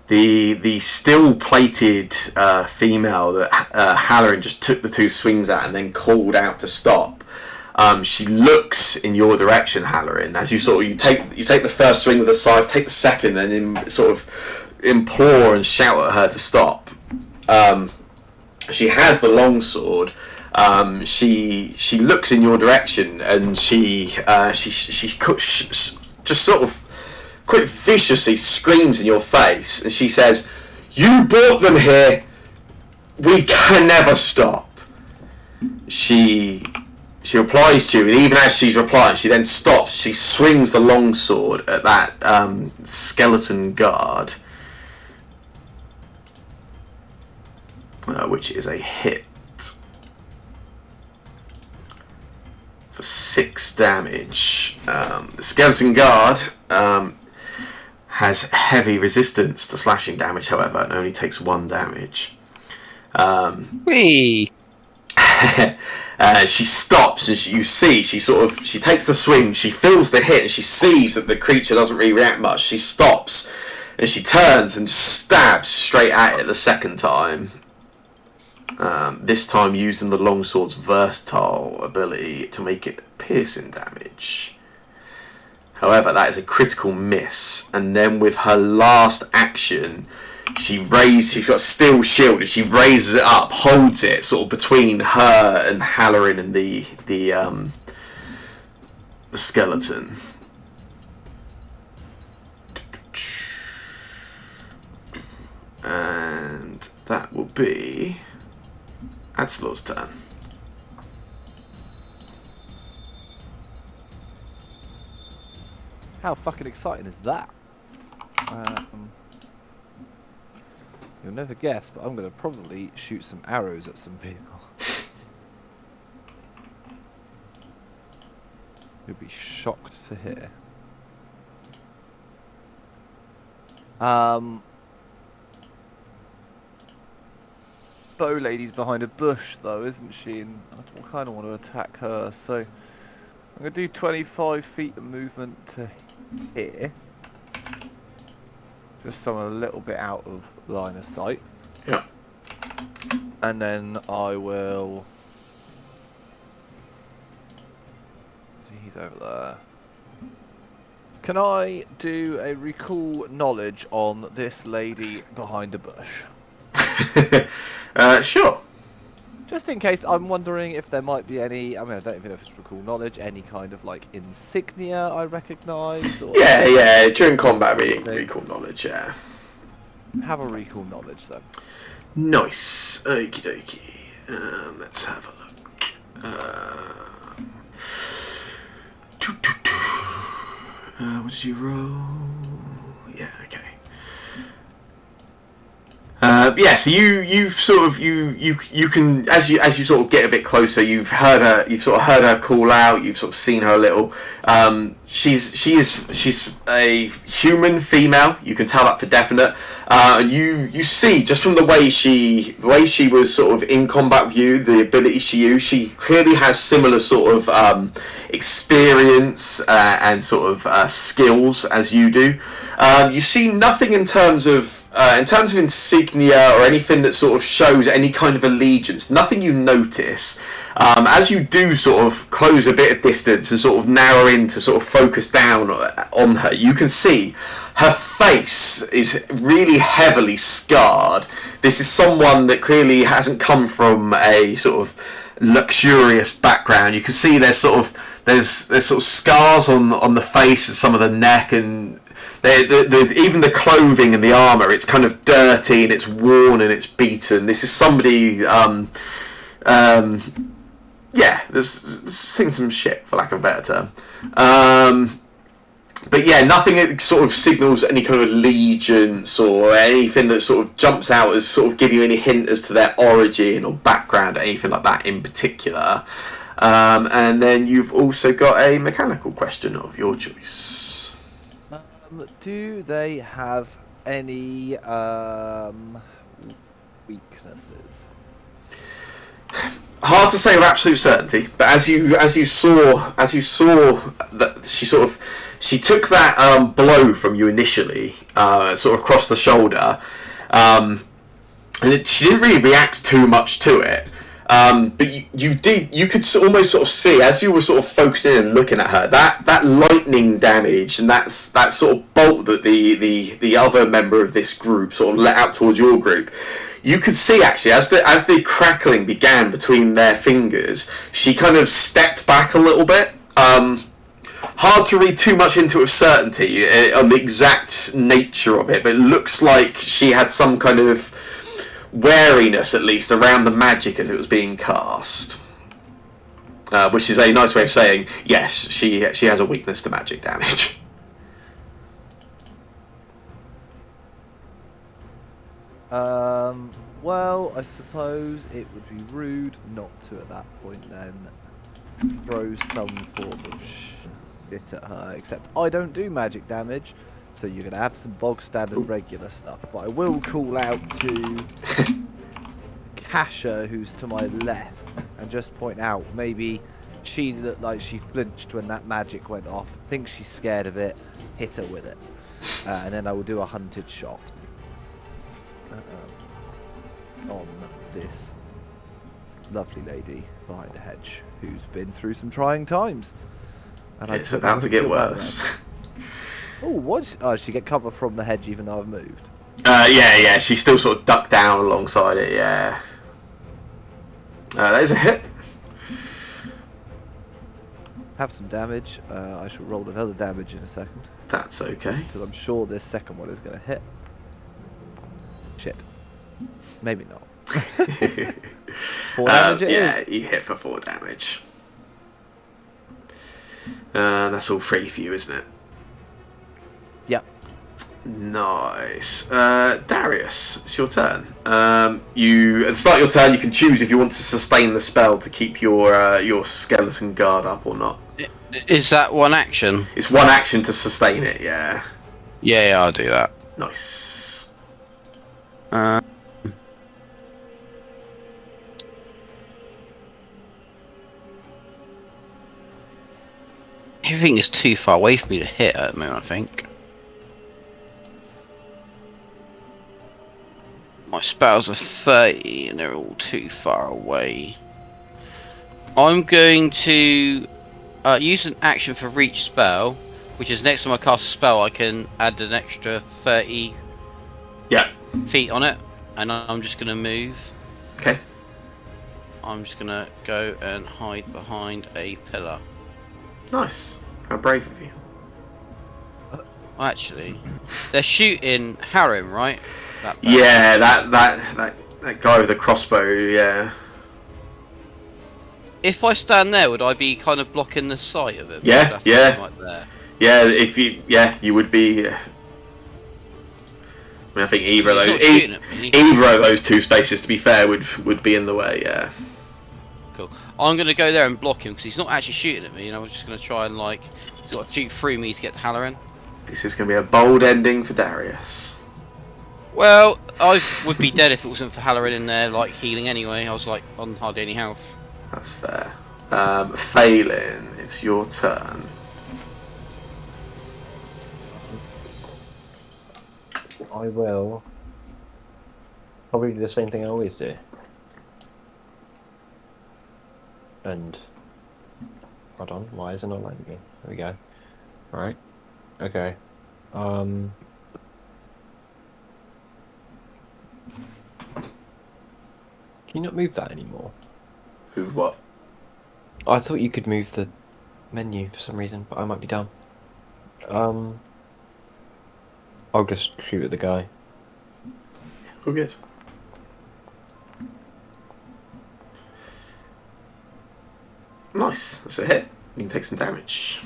The steel plated female that Halloran just took the 2 swings at and then called out to stop. She looks in your direction, Halloran, as you take the first swing with the scythe, take the second, and then sort of implore and shout at her to stop. She has the longsword. She looks in your direction and she just sort of quite viciously screams in your face, and she says, "You brought them here. We can never stop." She replies to you, and even as she's replying, she then stops. She swings the longsword at that skeleton guard, which is a hit for 6 damage. The skeleton guard has heavy resistance to slashing damage, however, and only takes 1 damage. Whee! She stops, and she takes the swing, she feels the hit, and she sees that the creature doesn't really react much. She stops, and she turns and stabs straight at it the second time. This time using the longsword's versatile ability to make it piercing damage. However, that is a critical miss, and then with her last action, she's got a steel shield, and she raises it up, holds it sort of between her and Halloran and the skeleton. And that will be Adslor's turn. How fucking exciting is that? You'll never guess, but I'm going to probably shoot some arrows at some people. You'll be shocked to hear. Bow lady's behind a bush, though, isn't she? And I kind of want to attack her, so I'm going to do 25 feet of movement to here. Just so I'm a little bit out of line of sight. Yeah. And then I will... He's over there. Can I do a recall knowledge on this lady behind the bush? Sure. Just in case, I'm wondering if there might be any, I mean, I don't even know if it's recall knowledge, any kind of, like, insignia I recognise? Or Yeah, during combat recall knowledge, yeah. Have a recall knowledge, then. Nice. Okie dokie. Let's have a look. What did you roll? Yeah, okay. So you've sort of you can as you sort of get a bit closer, you've sort of heard her call out, you've sort of seen her a little. She's a human female, you can tell that for definite. And you see just from the way she was sort of in combat view, the ability she used, she clearly has similar sort of experience and sort of skills as you do. You see nothing in terms of insignia or anything that sort of shows any kind of allegiance. Nothing you notice. As you do sort of close a bit of distance and sort of narrow in to sort of focus down on her, you can see her face is really heavily scarred. This is someone that clearly hasn't come from a sort of luxurious background. You can see there's sort of scars on the face and some of the neck, and even the clothing and the armor. It's kind of dirty and it's worn and it's beaten. This is somebody. Yeah, there's seen some shit, for lack of a better term. But yeah, nothing that sort of signals any kind of allegiance or anything that sort of jumps out as sort of giving you any hint as to their origin or background or anything like that in particular. And then you've also got a mechanical question of your choice. Do they have any weaknesses? Hard to say with absolute certainty, but as you saw that she took that blow from you initially, sort of across the shoulder, and she didn't really react too much to it. But you could almost sort of see, as you were sort of focusing in and looking at her, that lightning damage and that sort of bolt that the other member of this group sort of let out towards your group. You could see actually as the crackling began between their fingers, she kind of stepped back a little bit. Hard to read too much into it with certainty on the exact nature of it, but it looks like she had some kind of wariness, at least, around the magic as it was being cast. Which is a nice way of saying, yes, she has a weakness to magic damage. Well, I suppose it would be rude not to, at that point, then throw some form of shit at her. Except I don't do magic damage, so you're gonna have some bog standard regular stuff. But I will call out to Kasha, who's to my left, and just point out maybe she looked like she flinched when that magic went off. Thinks she's scared of it. Hit her with it, and then I will do a hunted shot on this lovely lady behind a hedge who's been through some trying times. And it's about to get worse. Oh, what? Oh, she get cover from the hedge even though I've moved. Yeah, she's still sort of ducked down alongside it. Yeah. There's a hit. Have some damage. I shall roll another damage in a second. That's okay. Because I'm sure this second one is going to hit. Shit. Maybe not. 4 damage it yeah, is. you hit for 4 damage. That's all free for you, isn't it? Yep. Nice. Darius, it's your turn. You at the start of your turn, you can choose if you want to sustain the spell to keep your skeleton guard up or not. Is that one action? It's one action to sustain it. Yeah. Yeah, I'll do that. Nice. Everything is too far away for me to hit at the moment, I think. My spells are 30 and they're all too far away. I'm going to use an action for reach spell, which is next time I cast a spell I can add an extra 30 feet on it, and I'm just going to move. Okay. I'm just going to go and hide behind a pillar. Nice. How brave of you. Well, actually, they're shooting Harrim, right? Yeah, that guy with the crossbow. Yeah. If I stand there, would I be kind of blocking the sight of him? Yeah, yeah. Right there. Yeah, you would be. I mean, I think either of those, either of those two spaces, to be fair, would be in the way. Yeah. Cool. I'm gonna go there and block him because he's not actually shooting at me, and I was just gonna try and like sort of shoot through me to get to Halloran. This is gonna be a bold ending for Darius. Well, I would be dead if it wasn't for Halloran in there, like healing anyway. I was like on hardly any health. That's fair. Phelan, it's your turn. I will probably do the same thing I always do. And hold on, why is it not letting me? There we go. Right. Okay. Can you not move that anymore? Move what? I thought you could move the menu for some reason, but I might be dumb. I'll just shoot at the guy. All good. Nice. That's a hit. You can take some damage.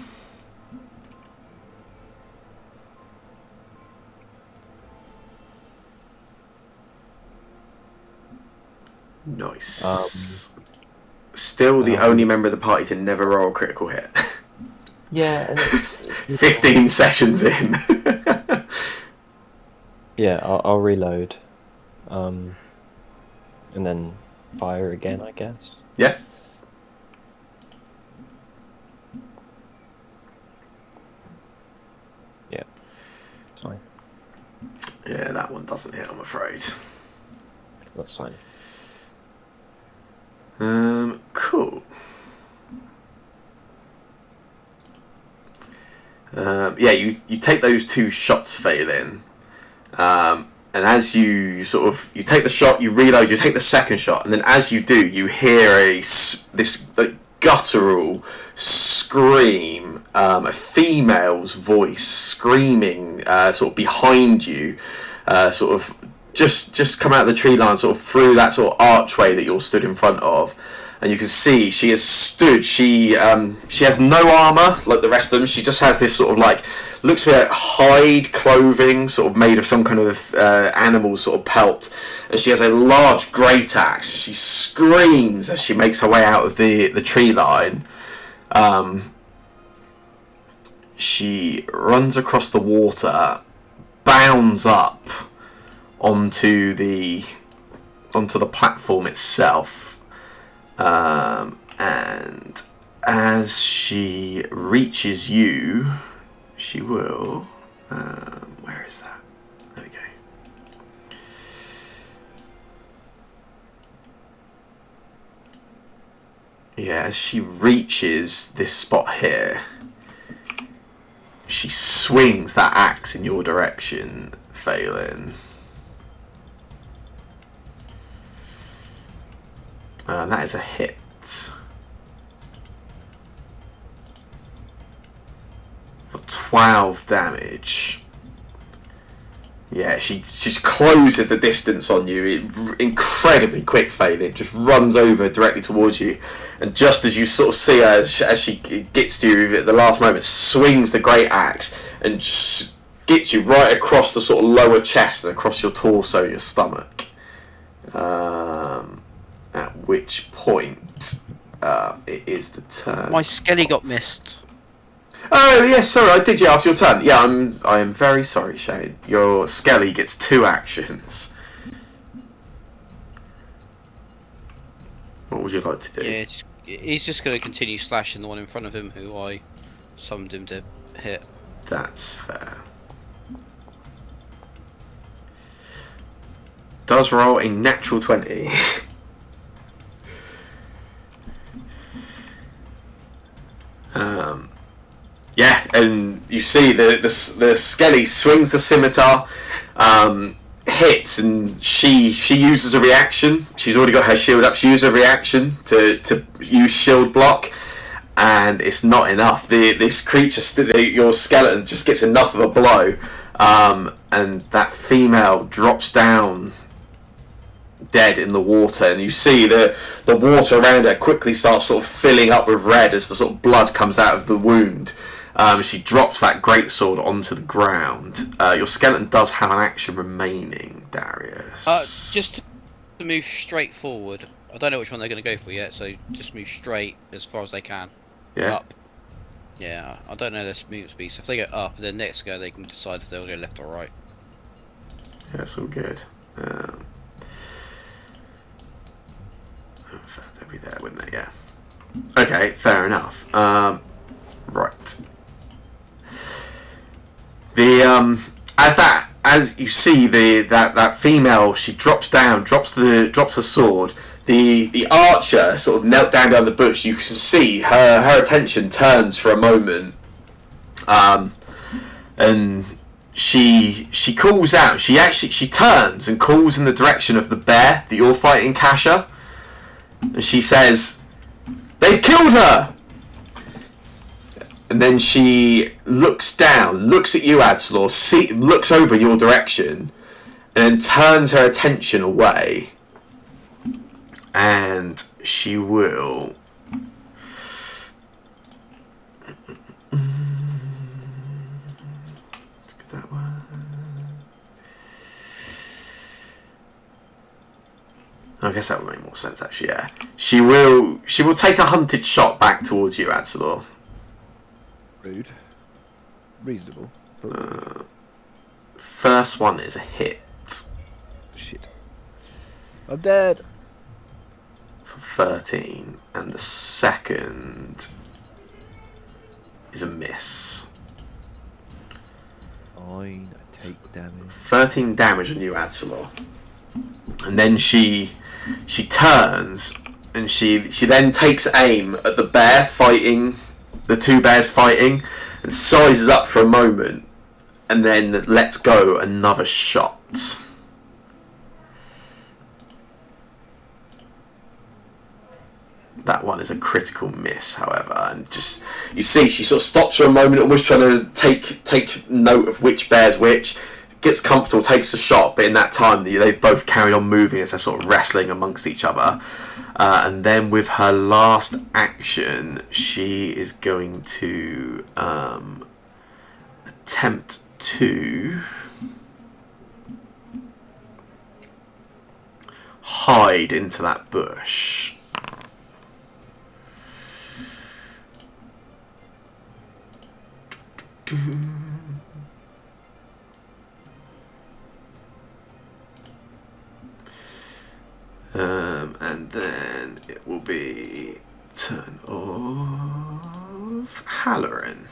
Nice. Still the only member of the party to never roll a critical hit. Yeah. And 15 sessions in. yeah, I'll reload. And then fire again, I guess. Yeah. Yeah. Fine. Yeah, that one doesn't hit, I'm afraid. That's fine. Cool. Yeah, you take those 2 shots, failing. And as you you take the shot, you reload, you take the second shot, and then as you do, you hear this guttural scream, a female's voice screaming, sort of behind you, sort of just come out of the tree line, sort of through that sort of archway that you're stood in front of. And you can see she has stood. She has no armor like the rest of them. She just has this sort of like, looks like hide clothing, sort of made of some kind of animal sort of pelt. And she has a large great axe. She screams as she makes her way out of the tree line. She runs across the water, bounds up onto the platform itself. And as she reaches you, she will... where is that? There we go. Yeah, as she reaches this spot here, she swings that axe in your direction, Phelan. That is a hit. For 12 damage. Yeah, she closes the distance on you. Incredibly quick, Phelan. It just runs over directly towards you. And just as you sort of see her, as she gets to you at the last moment, swings the great axe and just gets you right across the sort of lower chest and across your torso, your stomach. At which point, it is the turn. My skelly got missed. Oh yes, sorry, I did you after your turn. Yeah, I am very sorry, Shane. Your Skelly gets 2 actions. What would you like to do? Yeah, he's just going to continue slashing the one in front of him who I summoned him to hit. That's fair. Does roll a natural 20. Yeah, and you see the Skelly swings the scimitar, hits, and she uses a reaction. She's already got her shield up. She uses a reaction to use shield block, and it's not enough. This creature, your skeleton, just gets enough of a blow, and that female drops down dead in the water, and you see the water around her quickly starts sort of filling up with red as the sort of blood comes out of the wound. She drops that greatsword onto the ground. Your skeleton does have an action remaining, Darius. Just to move straight forward. I don't know which one they're going to go for yet, so just move straight as far as they can. Yeah. Up. Yeah, I don't know their movement speed, so if they go up, then next go they can decide if they'll go left or right. Yeah, that's all good. In fact, they'll be there, wouldn't they? Yeah. Okay, fair enough. Right. The as you see that female, she drops down, drops the sword. The archer sort of knelt down the bush. You can see her attention turns for a moment, and she calls out. She turns and calls in the direction of the bear that you're fighting, Kasha. and she says, "They've killed her!" And then she looks down, looks at you, Adslaw, looks over your direction, and then turns her attention away. And she will... that one. I guess that would make more sense, actually. Yeah, she will take a hunted shot back towards you, Adsalor. Rude. Reasonable. But First one is a hit shit. I'm dead. for 13, and the second is a miss. I take damage. 13 damage on you, Adsalor. And then she turns and she then takes aim at the bear fighting, the two bears fighting, and sizes up for a moment, and then lets go another shot. That one is a critical miss, however, and just you see she sort of stops for a moment, almost trying to take note of which bear's which. Gets comfortable, takes a shot, but in that time they've both carried on moving as they're sort of wrestling amongst each other. And then with her last action, she is going to attempt to hide into that bush. And then it will be turn of Halloran.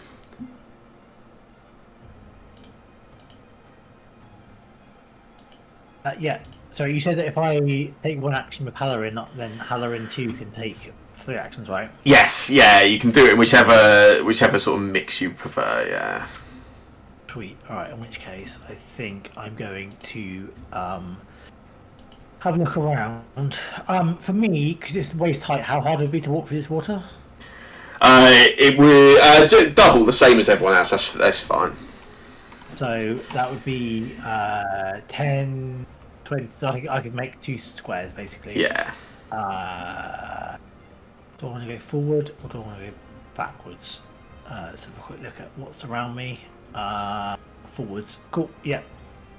Yeah. So you said that if I take one action with Halloran, then Halloran 2 can take 3 actions, right? Yes, yeah, you can do it in whichever sort of mix you prefer. Yeah. Sweet. All right. In which case, I think I'm going to have a look around. For me, because it's waist height, how hard would it be to walk through this water? It would double the same as everyone else. That's fine. So that would be 10, 20. So I could make 2 squares basically. Yeah. Do I want to go forward or do I want to go backwards? Let's have a quick look at what's around me. Forwards. Cool. Yeah.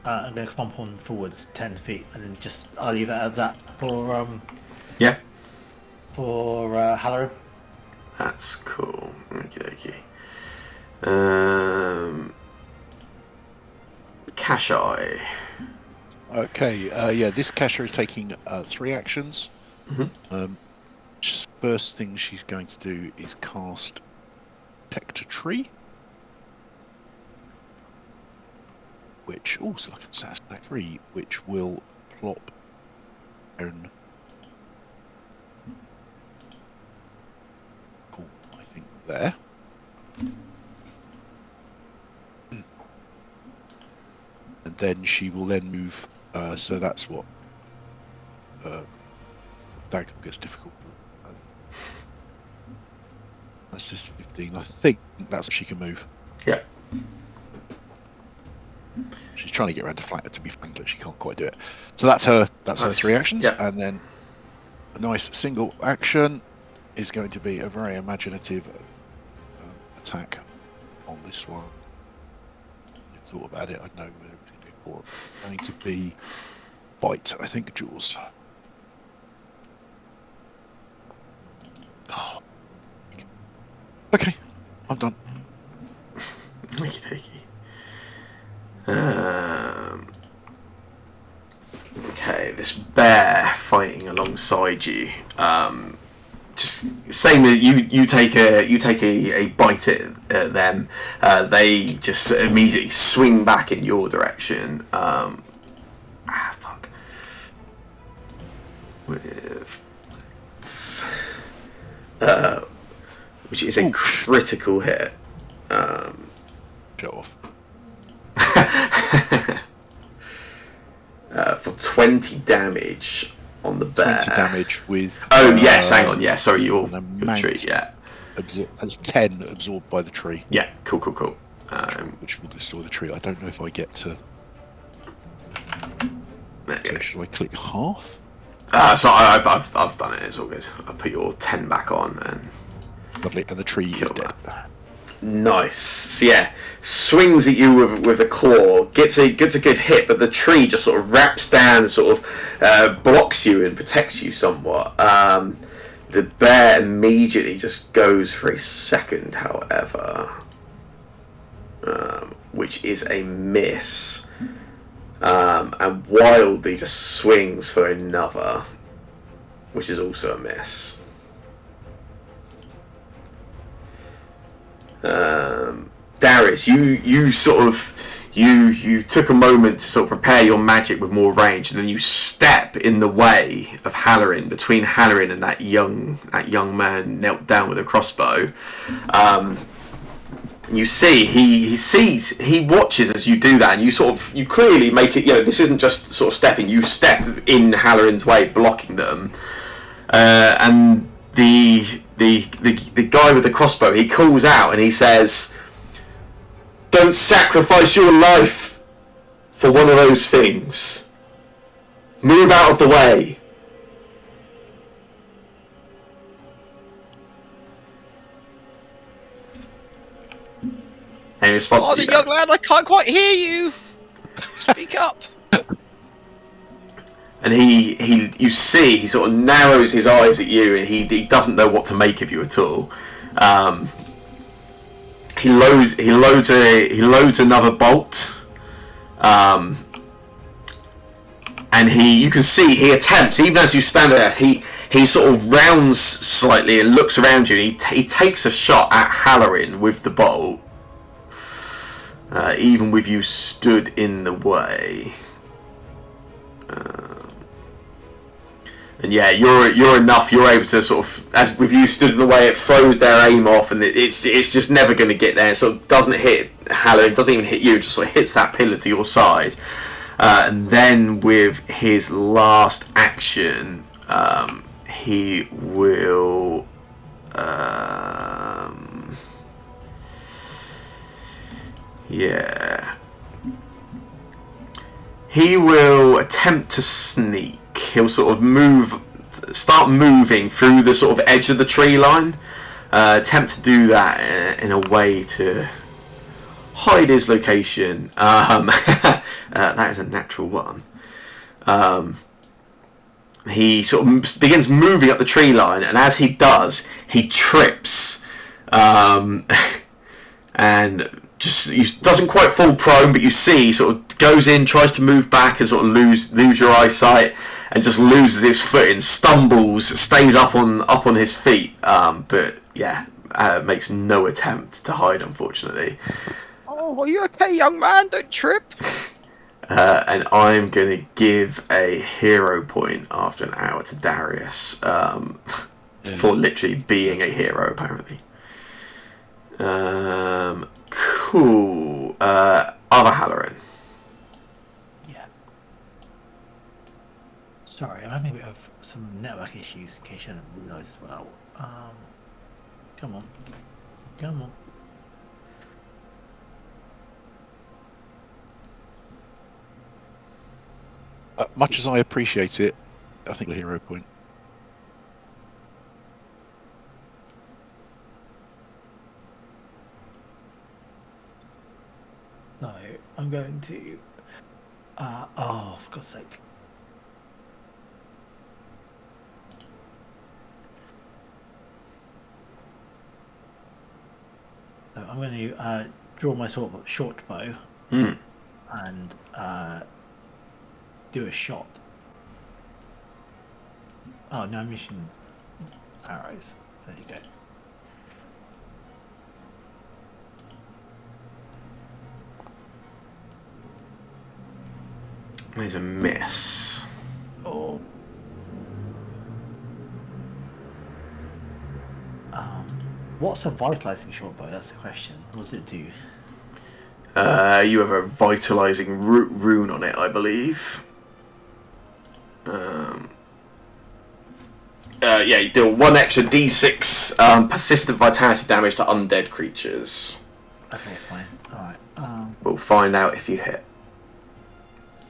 I'm going to clomp on forwards 10 feet, and then I'll leave it as that for Yeah. For Halloran. That's cool. Okay. Kashai. Okay, yeah, this Kasha is taking 3 actions. Mhm. First thing she's going to do is cast Protect a Tree, which also like a satisfactory tree, which will plop down. Cool, I think there. And then she will then move. So that's what. That gets difficult. That's just 15. I think that's if she can move. Yeah. She's trying to get around to flank, to be frank, but she can't quite do it. So that's her. That's her Nice. 3 actions, Yeah. and then a nice single action is going to be a very imaginative attack on this one. If you thought about it, I'd know where everything before. It's going to be bite, I think, Jaws. Oh. Okay, I'm done. Okey-dokey. Okay, this bear fighting alongside you. Just same as you take a bite at them. They just immediately swing back in your direction. Fuck. Which is a critical hit. Shut off. For 20 damage on the bear. 20 damage with. Oh yes, hang on. Yeah, sorry, your amount tree. Yeah, That's 10 absorbed by the tree, yeah. Cool. which will destroy the tree. I don't know if I get to. There you So should I click half? go. So I've done it. It's all good. I put your 10 back on and Lovely, and the tree is kill dead. that. Nice. So yeah, swings at you with a claw, gets a good hit, but the tree just sort of wraps down, sort of blocks you and protects you somewhat. The bear immediately just goes for a second, however, which is a miss, and wildly just swings for another, which is also a miss. Darius, you sort of you took a moment to sort of prepare your magic with more range, and then you step in the way of Halloran, between Halloran and that young man knelt down with a crossbow. You see, he watches as you do that, and you clearly make it. This isn't just sort of stepping. You step in Halloran's way, blocking them, and the guy with the crossbow, he calls out and he says, "Don't sacrifice your life for one of those things. Move out of the way." Any response Oh, to the you young guys? lad, I can't quite hear you. Speak up. And you see, he sort of narrows his eyes at you, and he doesn't know what to make of you at all. He loads another bolt, and you can see he attempts, even as you stand there, he sort of rounds slightly and looks around you, and he takes a shot at Halloran with the bolt, even with you stood in the way. And yeah, you're enough. You're able to sort of, as with you stood in the way, it throws their aim off, and it's just never going to get there. So it doesn't hit Halloran, doesn't even hit you. It just sort of hits that pillar to your side, and then with his last action, he will. Yeah. He will attempt to sneak. He'll sort of start moving through the sort of edge of the tree line. Attempt to do that in a way to hide his location. That is a natural one. He sort of begins moving up the tree line, and as he does, he trips, and he doesn't quite fall prone, but you see he sort of goes in, tries to move back, and sort of lose your eyesight, and just loses his footing, stumbles, stays up on his feet, but yeah, makes no attempt to hide, unfortunately. Oh, are you okay, young man? Don't trip. And I'm gonna give a hero point after an hour to Darius, for literally being a hero, apparently. Cool. Other Halloran. Yeah. Sorry, I'm having a bit of some network issues in case you hadn't realised as well. Come on. Much as I appreciate it, I think a hero point. No, I'm going to. Oh, for God's sake. So I'm going to draw my sort of short bow and do a shot. Oh, no, I'm using arrows. There you go. There's a miss. Oh. What's a vitalizing short bow? That's the question. What does it do? You have a vitalizing rune on it, I believe. yeah, you deal 1 extra d6 persistent vitality damage to undead creatures. Okay, fine. Alright. We'll find out if you hit.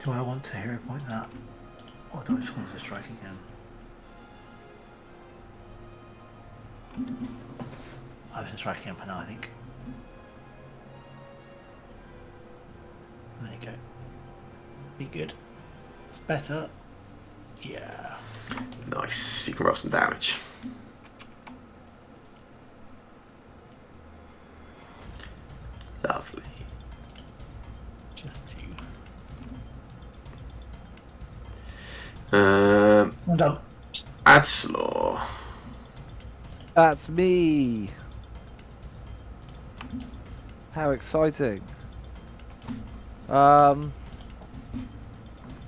Do I want to hero point that? Or do I just want to strike again? I'm just striking again for now, I think. There you go. Be good. It's better. Yeah. Nice. You can roll some damage. Lovely. Just 2. Um, I'm done. Adslaw. That's me. How exciting. I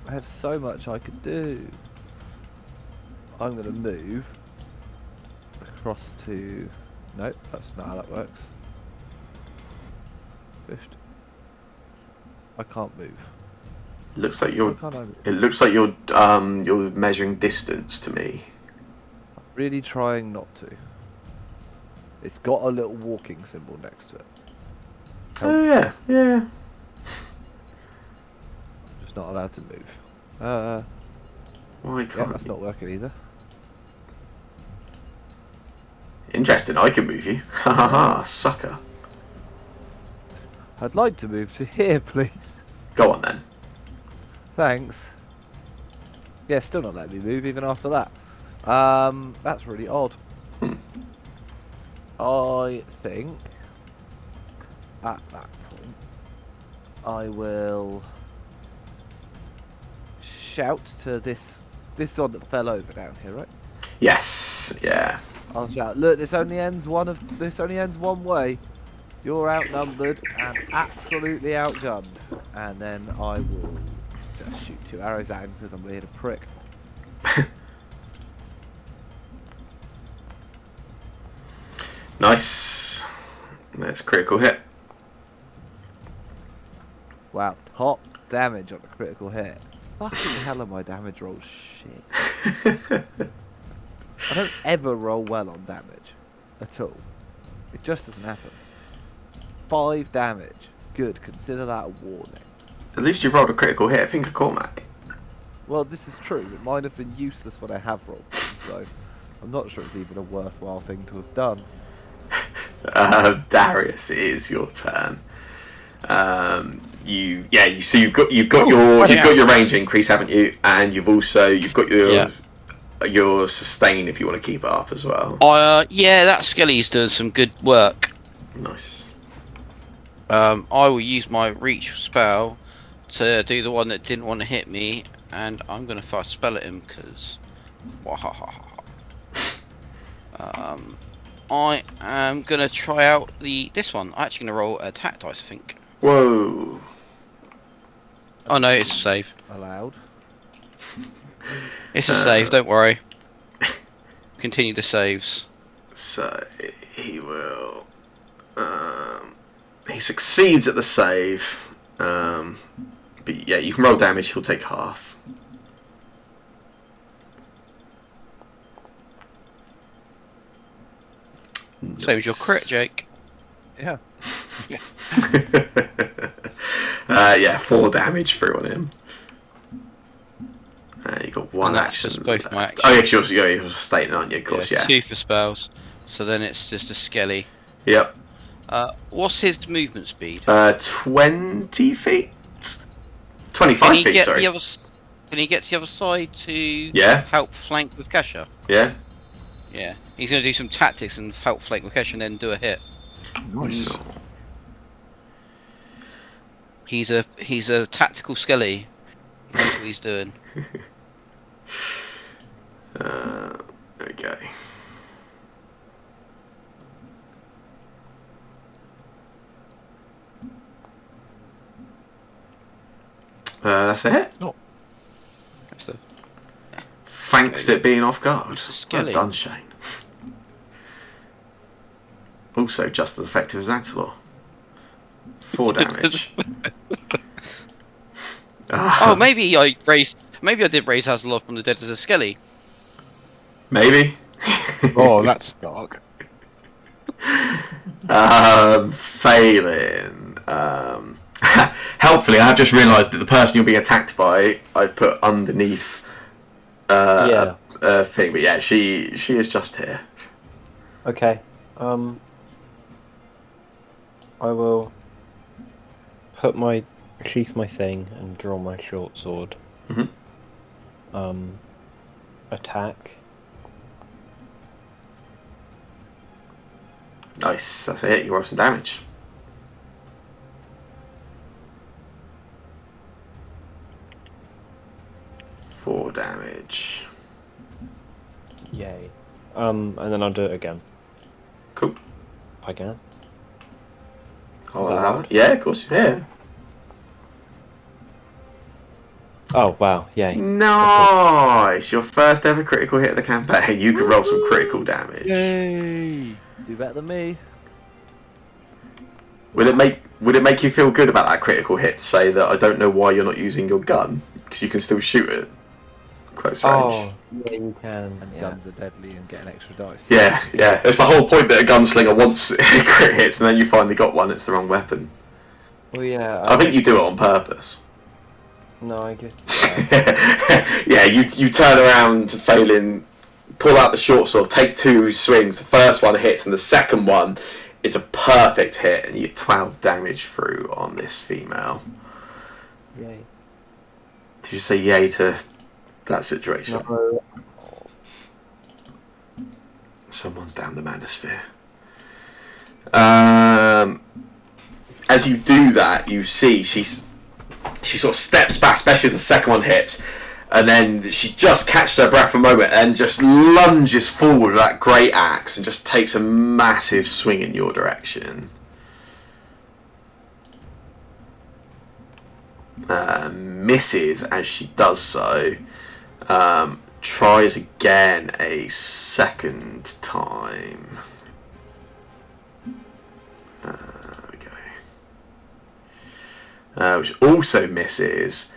have so much I could do. I'm going to move across to... Nope, that's not how that works. Fished. I can't move. Looks like Why you're. can't I move? It looks like you're measuring distance to me. Really trying not to. It's got a little walking symbol next to it. Oh yeah, yeah. I'm just not allowed to move. Why Yeah, can't that's you? not working either. Interesting. I can move you. Ha ha ha, sucker. I'd like to move to here, please. Go on then. Thanks. Yeah, still not letting me move even after that. That's really odd. Hmm. I think at that point I will shout to this one that fell over down here, right? Yes. Yeah. I'll shout, look, this only ends one way. You're outnumbered and absolutely outgunned. And then I will just shoot 2 arrows at him because I'm being a prick. Nice. That's a critical hit. Wow, top damage on a critical hit. Fucking hell are my damage rolls shit. I don't ever roll well on damage. At all. It just doesn't happen. 5 damage. Good, consider that a warning. At least you rolled a critical hit. Think of Cormac. Well, this is true, but mine have been useless when I have rolled them, so I'm not sure it's even a worthwhile thing to have done. Darius, it is your turn. So you've got your range increase, haven't you? And you've got your sustain if you want to keep it up as well. Yeah, that Skelly's doing some good work. Nice. I will use my reach spell to do the one that didn't want to hit me, and I'm gonna fast spell at him because. I am gonna try out this one. I'm actually gonna roll attack dice, I think. Whoa. Oh no, it's a save. Allowed. It's a save. Don't worry. Continue the saves. So he will. He succeeds at the save. But yeah, you can roll damage. He'll take half. Same as your crit, Jake. Yeah. Yeah, 4 damage through on him. You got 1 And that's action. just both my left. Oh, yeah, you're stating, aren't you? Of course, yeah. 2 for spells. So then it's just a Skelly. Yep. What's his movement speed? 20 feet? 25 feet, sorry. Can he get to the other side to help flank with Kesha? Yeah. Yeah. He's going to do some tactics and help flank with Kesha and then do a hit. Nice. No. He's a tactical Skelly. He knows what he's doing. Okay. That's a hit. That's the Thanks to it being off guard. It's a Well Skelly. done, Shane. Also, just as effective as Axelor. 4 damage. Oh, maybe I did raise Hazelov from the dead as a Skelly. Maybe. Oh, that's dark. Failing. Helpfully, I have just realised that the person you're being attacked by, I've put underneath Yeah. a thing. But yeah, she is just here. Okay. I will sheath my thing and draw my short sword. Mhm. Attack. Nice. That's it. You roll some damage. 4 damage. Yay. And then I'll do it again. Cool. If I can. I'll Is that allow allowed? it. Yeah, of course. Yeah. Oh wow! Yay. Nice. Your first ever critical hit of the campaign. You can roll some critical damage. Yay! Do better than me. Would it make you feel good about that critical hit to say that I don't know why you're not using your gun because you can still shoot it close range? Oh, yeah, you can. And Yeah. guns are deadly and get an extra dice. Yeah, yeah. It's the whole point that a gunslinger wants crit hits, and then you finally got one. It's the wrong weapon. Well, yeah. I think you do it on purpose. No, I get. Yeah, you turn around, failing, pull out the short sword, take 2 swings. The first one hits, and the second one is a perfect hit, and you get 12 damage through on this female. Yay. Did you say yay to that situation? No. Someone's down the manosphere. As you do that, you see she sort of steps back, especially as the second one hits, and then she just catches her breath for a moment and just lunges forward with that great axe and just takes a massive swing in your direction. Misses as she does so. Tries again a second time. There we go. Which also misses.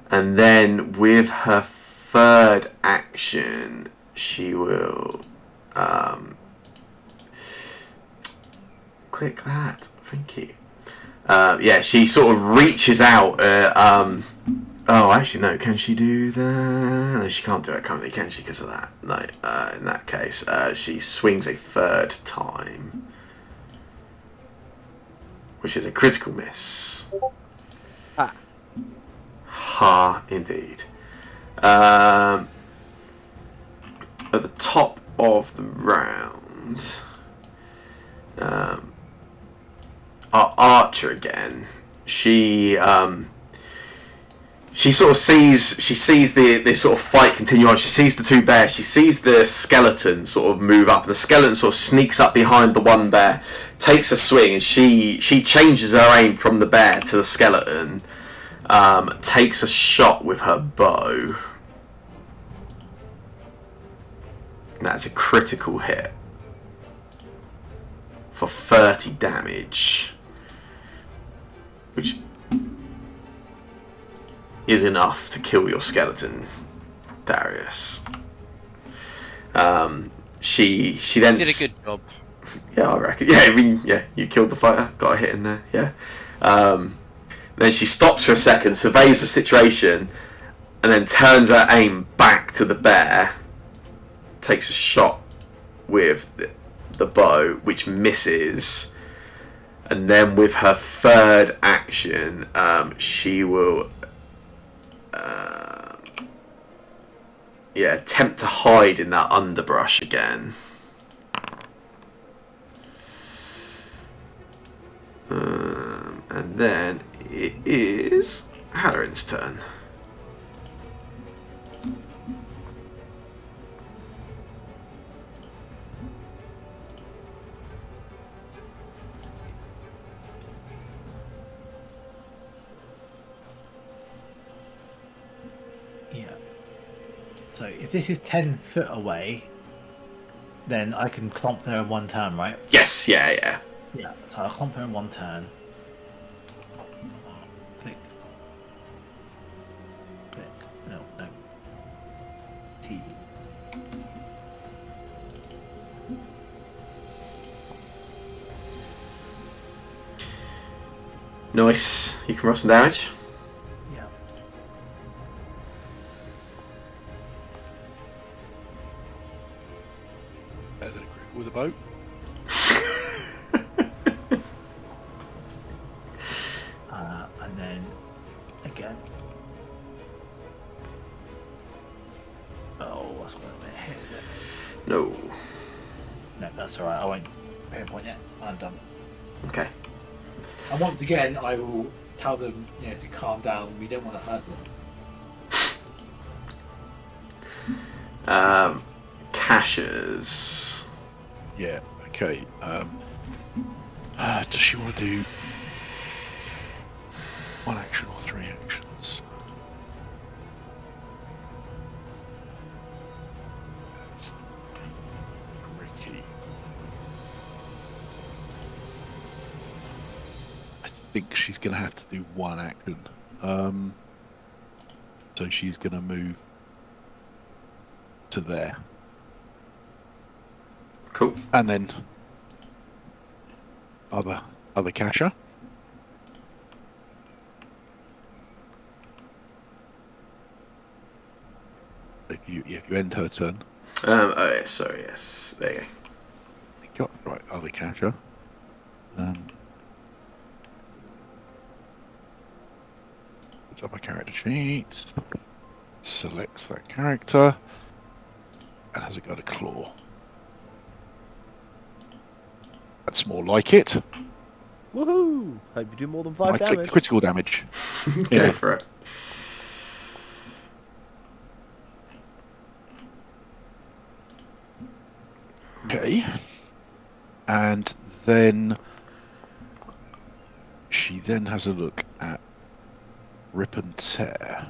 And then with her third action, she will click that. Thank you. Yeah, she sort of reaches out. Oh, actually, no. Can she do that? No, she can't do it currently, can she? Because of that. No. In that case, she swings a third time, which is a critical miss. Ah. Ha, indeed. At the top of the round, our archer again. She sort of sees the sort of fight continue on. She sees the 2 bears. She sees the skeleton sort of move up, and the skeleton sort of sneaks up behind the one bear, takes a swing, and she changes her aim from the bear to the skeleton. Takes a shot with her bow. And that's a critical hit for 30 damage, which is enough to kill your skeleton, Darius. She then Did a good job. Yeah, I reckon. Yeah, I mean, yeah, you killed the fighter, got a hit in there. Yeah. Then she stops for a second, surveys the situation, and then turns her aim back to the bear. Takes a shot with the bow, which misses. And then with her third action, she will attempt to hide in that underbrush again. And then it is Halloran's turn. Yeah. So if this is 10 foot away, then I can clomp there in one turn, right? Yes, yeah. Yeah. So I'll clomp her in one turn. Click. Click. No. T. Nice. You can roll some damage. Yeah. Better than a crit with a boat. And then again. Oh, that's what I hit, is it? No. No, that's alright. I won't hit a point yet. I'm done. Okay. And once again, I will tell them, to calm down. We don't want to hurt them. Caches. Yeah. Okay. Does she want to do one action or three actions? It's tricky. I think she's going to have to do one action. So she's going to move to there. Cool. And then other cacher. If you end her turn. Oh yeah, sorry, yes. There you go. Got right, other cacher. It's up my character sheet. Selects that character. And has it got a claw? That's more like it. Woohoo! Hope you do more than 5 I damage. clicked critical damage. Go for it. Okay. And then she then has a look at Rip and Tear.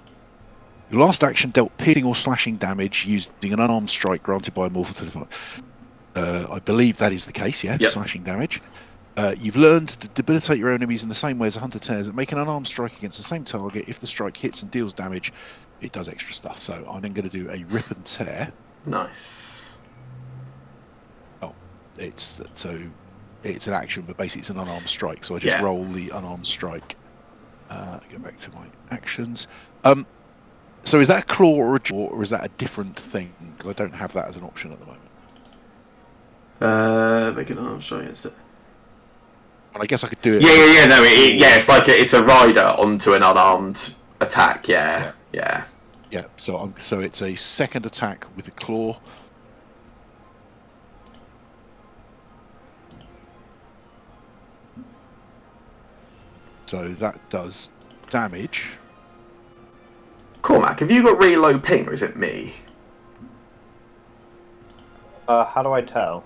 Your last action dealt piercing or slashing damage using an unarmed strike granted by a mortal to the I believe that is the case, yeah, Yep. slashing damage. You've learned to debilitate your enemies in the same way as a hunter tears it. Make an unarmed strike against the same target. If the strike hits and deals damage, it does extra stuff. So I'm then going to do a Rip and Tear. Nice. It's an action, but basically it's an unarmed strike. So I just roll the unarmed strike. Go back to my actions. So is that a claw or a jaw, or is that a different thing? Because I don't have that as an option at the moment. Make an arm strike against it. And I guess I could do it. Yeah. No, it's like it's a rider onto an unarmed attack. Yeah. Yeah. So it's a second attack with a claw. So that does damage. Cormac, have you got really low ping, or is it me? How do I tell?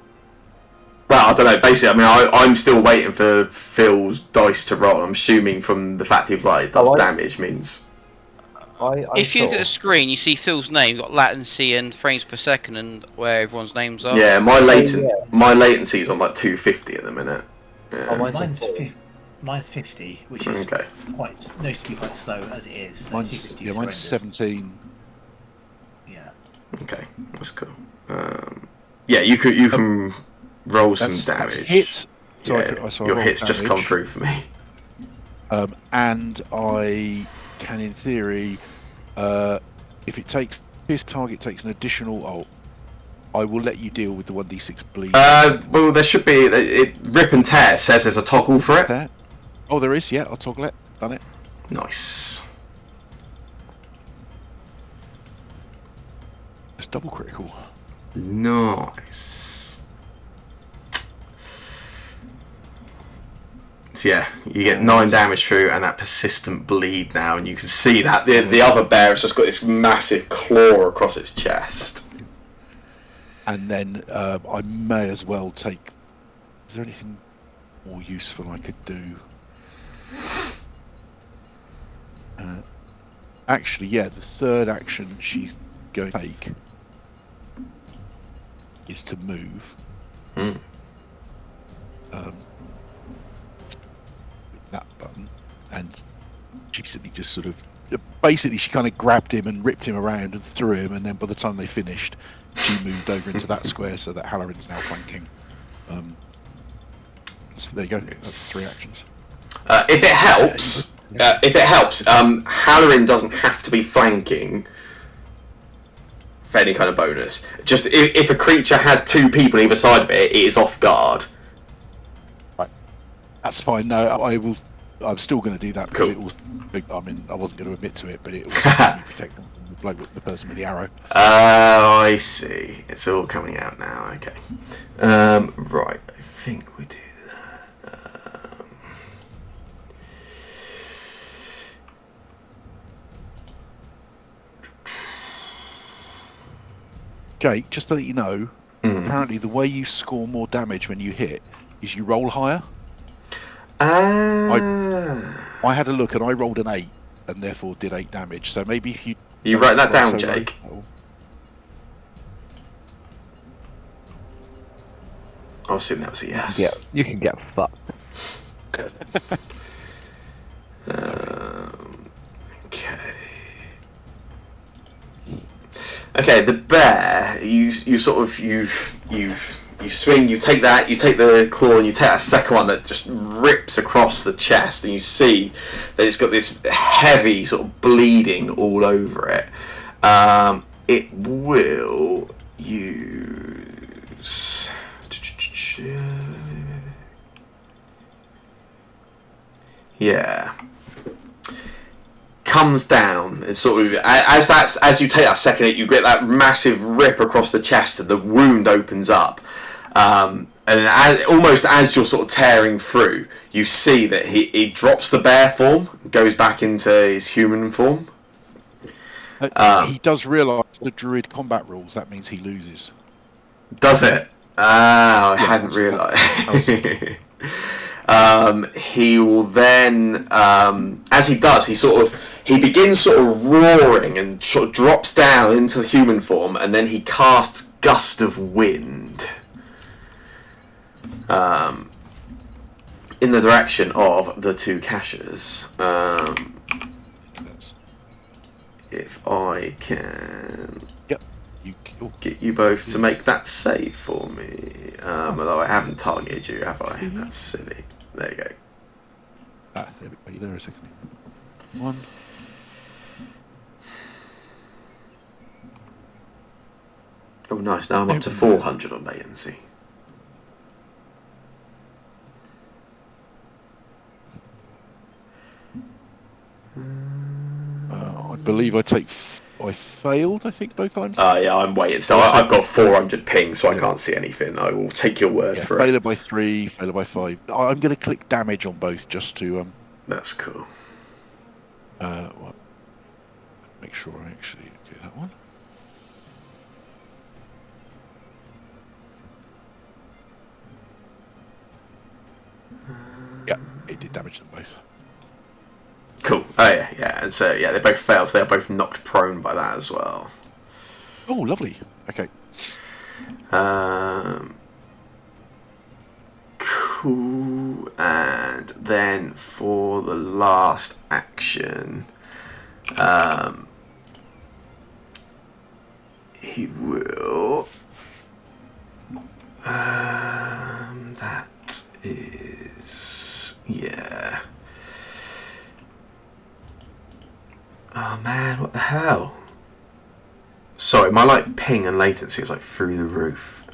Well, I don't know. Basically, I mean, I'm still waiting for Phil's dice to roll. I'm assuming from the fact he was like, it does damage means. If you look at the screen, you see Phil's name, got latency and frames per second, and where everyone's names are. Yeah, my latency is on like 250 at the minute. Yeah. Oh, Mine's 50, which is quite noticeably quite slow as it is. So Mine's 250 is mine's horrendous. 17. Yeah. Okay, that's cool. Yeah, you can roll some That's damage. hit. So Yeah, so I your roll hits just come damage. through for me. And I can, in theory, if it takes this target takes an additional. I will let you deal with the 1d6 bleed. Well, there should be. Rip and Tear says there's a toggle for it. There. Oh, there is. Yeah, I'll toggle it. Done it. Nice. It's double critical. Nice. So yeah, you get 9 damage through and that persistent bleed now, and you can see that the other bear has just got this massive claw across its chest. And then I may as well take. Is there anything more useful I could do? Actually, yeah, the third action she's going to take is to move. Mm. That button, and she simply just sort of. Basically, she kind of grabbed him and ripped him around and threw him, and then by the time they finished, she moved over into that square so that Halloran's now flanking. So there you go. That's 3 actions. If it helps, Halloran doesn't have to be flanking for any kind of bonus. Just if a creature has 2 people either side of it, it is off guard. Right. That's fine. No, I will. I'm still going to do that because Cool. it will. I mean, I wasn't going to admit to it, but it will protect the person with the arrow. Oh, I see. It's all coming out now. Okay. Right. I think we do that. Jake, just to let you know, apparently the way you score more damage when you hit is you roll higher. I had a look and I rolled an 8 and therefore did 8 damage. So maybe if you... You write that down, Jake. I'll assume that was a yes. Yeah, you can get fucked. Okay. Okay, the bear. You sort of you swing. You take the claw, and you take that second one that just rips across the chest, and you see that it's got this heavy sort of bleeding all over it. It will use. Yeah. Comes down. It's sort of as you take that second hit, you get that massive rip across the chest, and the wound opens up. And almost as you're sort of tearing through, you see that he drops the bear form, goes back into his human form. He does realise the druid combat rules. That means he loses. Does it? I hadn't realised. He will then, as he does, he begins sort of roaring and sort of drops down into the human form, and then he casts Gust of Wind in the direction of the 2 caches. If I can get you both to make that save for me, although I haven't targeted you, have I? That's silly. There you go. There we go. There a second. 1. Oh, nice. Now I'm up to 400 on latency. I believe I failed, I think, both times. Yeah, I'm waiting. So I've got 400 ping, so I can't see anything. I will take your word for failure it. by 3, failure by 5. I'm going to click damage on both just to... That's cool. Make sure I actually do that one. Yeah, it did damage them both. Cool. Oh yeah. And so they both fail. So they're both knocked prone by that as well. Oh, lovely. Okay. Cool. And then for the last action, he will. That is Oh man, what the hell? Sorry, my ping and latency is through the roof.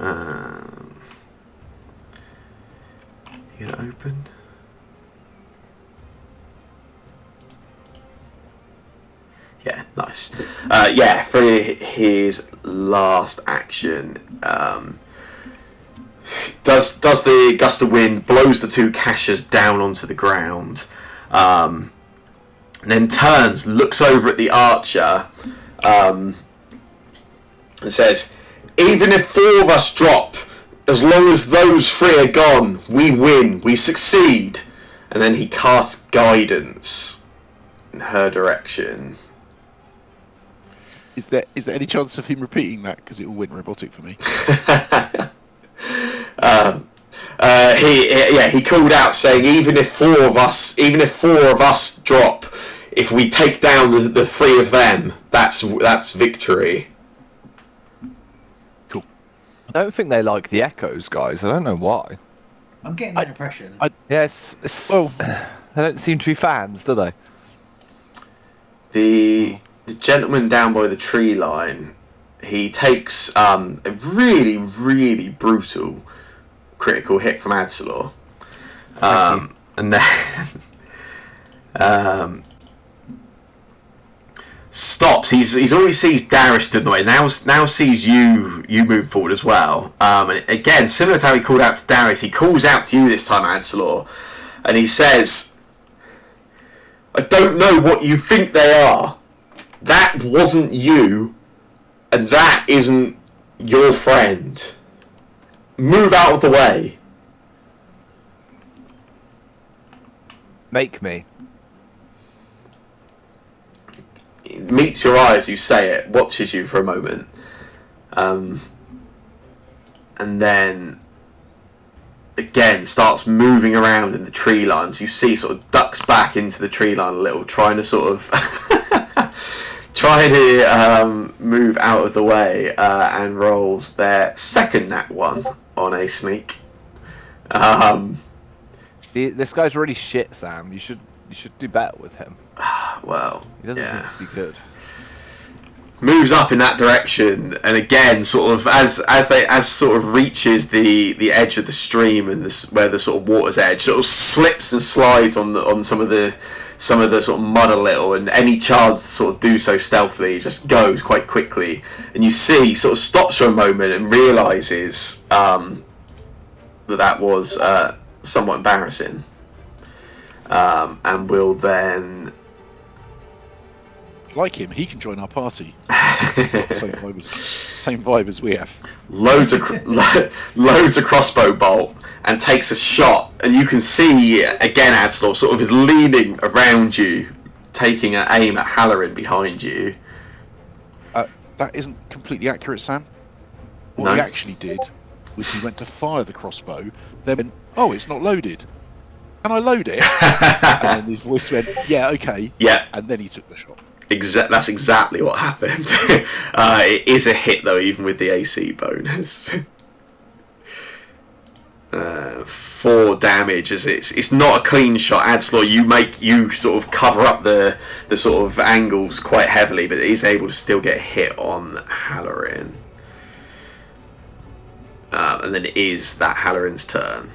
You gonna open? Yeah, nice. For his last action, does the gust of wind, blows the 2 caches down onto the ground, and then turns, looks over at the archer, and says, "Even if 4 of us drop, as long as those 3 are gone, we win, we succeed." And then he casts guidance in her direction. Is there any chance of him repeating that? Because it all went robotic for me. He called out saying, even if 4 of us drop, if we take down the 3 of them, that's victory. Cool. I don't think they like the echoes, guys. I don't know why. I'm getting that impression. Yes. Well, They don't seem to be fans, do they? The gentleman down by the tree line, he takes a really, really brutal critical hit from Adsalor. And then stops. He's already sees Darius stood in the way. Now sees you move forward as well. And again, similar to how he called out to Darius, he calls out to you this time, Adsalor, and he says, "I don't know what you think they are. That wasn't you, and that isn't your friend. Move out of the way." Make me. It meets your eye as you say it, watches you for a moment, and then again starts moving around in the tree lines. You see, sort of ducks back into the tree line a little, trying to sort of move out of the way, and rolls their second nat 1 on a sneak. This guy's really shit, Sam. You should do better with him. Well, He doesn't yeah. seem to be good. Moves up in that direction, and again, sort of as sort of reaches the edge of the stream and where the sort of water's edge, sort of slips and slides on some of the sort of mud a little, and any chance to sort of do so stealthily just goes quite quickly. And you see, sort of stops for a moment and realizes that was somewhat embarrassing, and will then. Like him, he can join our party. He's got the same vibe as we have. Loads of crossbow bolt and takes a shot, and you can see again Adslor sort of is leaning around you, taking an aim at Halloran behind you. That isn't completely accurate, Sam. What No. he actually did was he went to fire the crossbow, then went, "Oh, it's not loaded. Can I load it?" And then his voice went, "Yeah, okay." Yeah, And then he took the shot. that's exactly what happened. It is a hit though, even with the AC bonus. 4 damage, as it's not a clean shot. Adslor, you sort of cover up the sort of angles quite heavily, but he's able to still get a hit on Halloran. And then it is that Halloran's turn.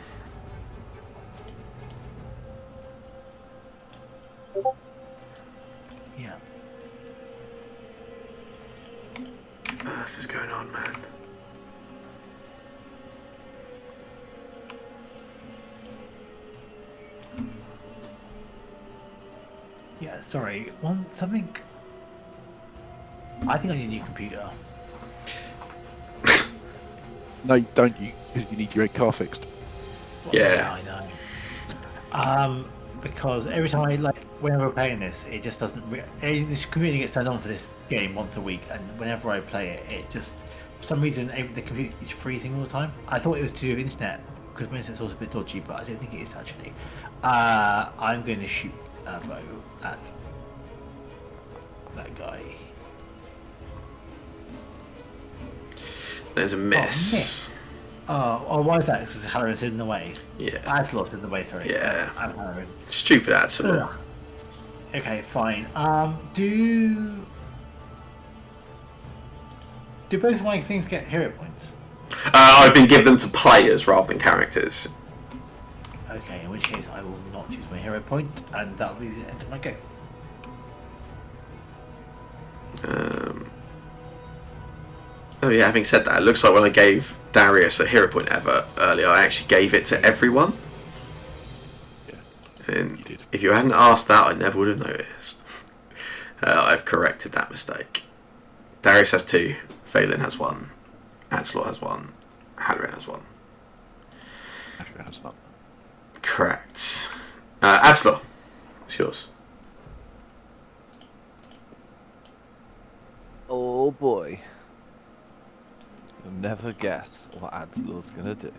Yeah. What on earth is going on, man? Yeah, sorry. Something. I think I need a new computer. No, don't you? Because you need your car fixed. Well, Yeah. I know. Because every time whenever we're playing this, it just doesn't. This computer gets turned on for this game once a week, and whenever I play it, it just for some reason the computer is freezing all the time. I thought it was to do with internet because my internet's also a bit dodgy, but I don't think it is actually. I'm going to shoot a bow at that guy. There's a miss. Oh, why is that? Because Halloran's in the way. Yeah. Adslor's in the way, sorry. Yeah. I'm Halloran. Stupid Adslor. Okay, fine. Do both of my things get hero points? I've been given them to players rather than characters. Okay, in which case I will not use my hero point, and that'll be the end of my go. Oh yeah, having said that, it looks like when I gave Darius a hero point earlier, I actually gave it to everyone. Yeah, And you did. if you hadn't asked that, I never would have noticed. I've corrected that mistake. Darius has 2, Phelan has 1, Adslor has 1, Halloran has 1. Actually, that's not. Correct. Adslor, it's yours. Oh boy. You'll never guess what Adslor's gonna do.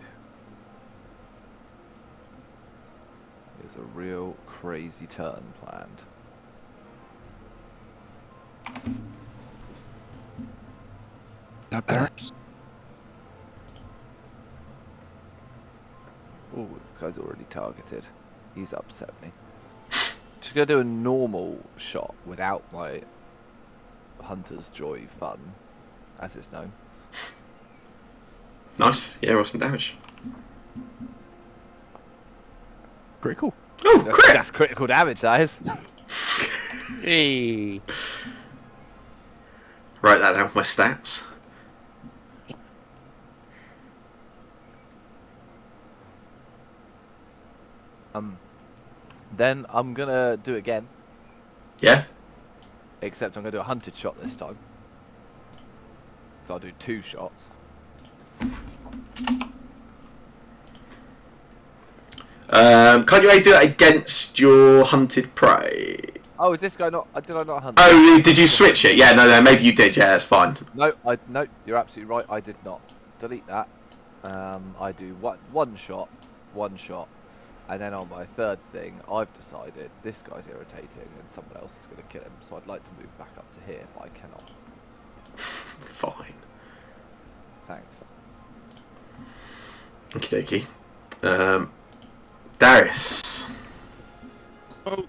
There's a real crazy turn planned. Now, Barracks. Oh, this guy's already targeted. He's upset me. Just gonna do a normal shot without my Hunter's Joy fun, as it's known. Nice. Yeah, roll some damage. Critical. Oh, crit! That's critical damage, that is. Hey. Write that down for my stats. Then I'm gonna do it again, Yeah. except I'm gonna do a hunted shot this time. So I'll do 2 shots. Can't you do it against your hunted prey? Oh, is this guy not? Did I not hunt? Oh, did you switch it? Yeah, no, maybe you did. Yeah, that's fine. No, no, you're absolutely right. I did not. Delete that. I do one shot, and then on my third thing, I've decided this guy's irritating and someone else is going to kill him. So I'd like to move back up to here, but I cannot. Fine. Thanks. Okie dokie. Darius. Well,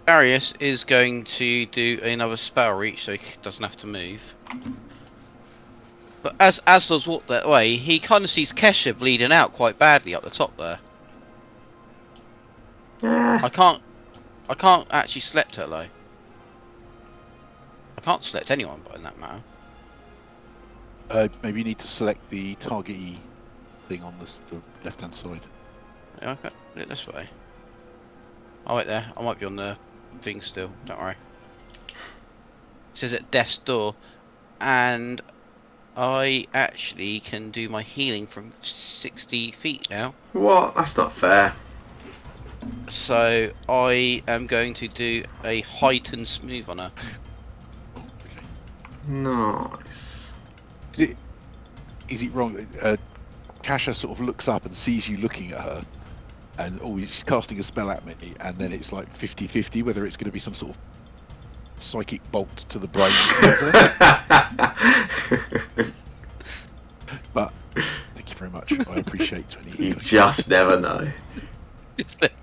Darius is going to do another spell reach, so he doesn't have to move. But as Aslo's walked that way, he kind of sees Kesha bleeding out quite badly up the top there. I can't actually select her though. I can't select anyone, but in that matter. Maybe you need to select the target thing on the left-hand side. Yeah, I can do it this way. Oh wait, there. I might be on the thing still. Don't worry. It says at death's door, and I actually can do my healing from 60 feet now. What? That's not fair. So I am going to do a heightened smooth on her. Nice. Is it wrong? Kasha sort of looks up and sees you looking at her, and she's casting a spell at me, and then it's like 50-50 whether it's going to be some sort of psychic bolt to the brain. But thank you very much. I appreciate any. You just never know.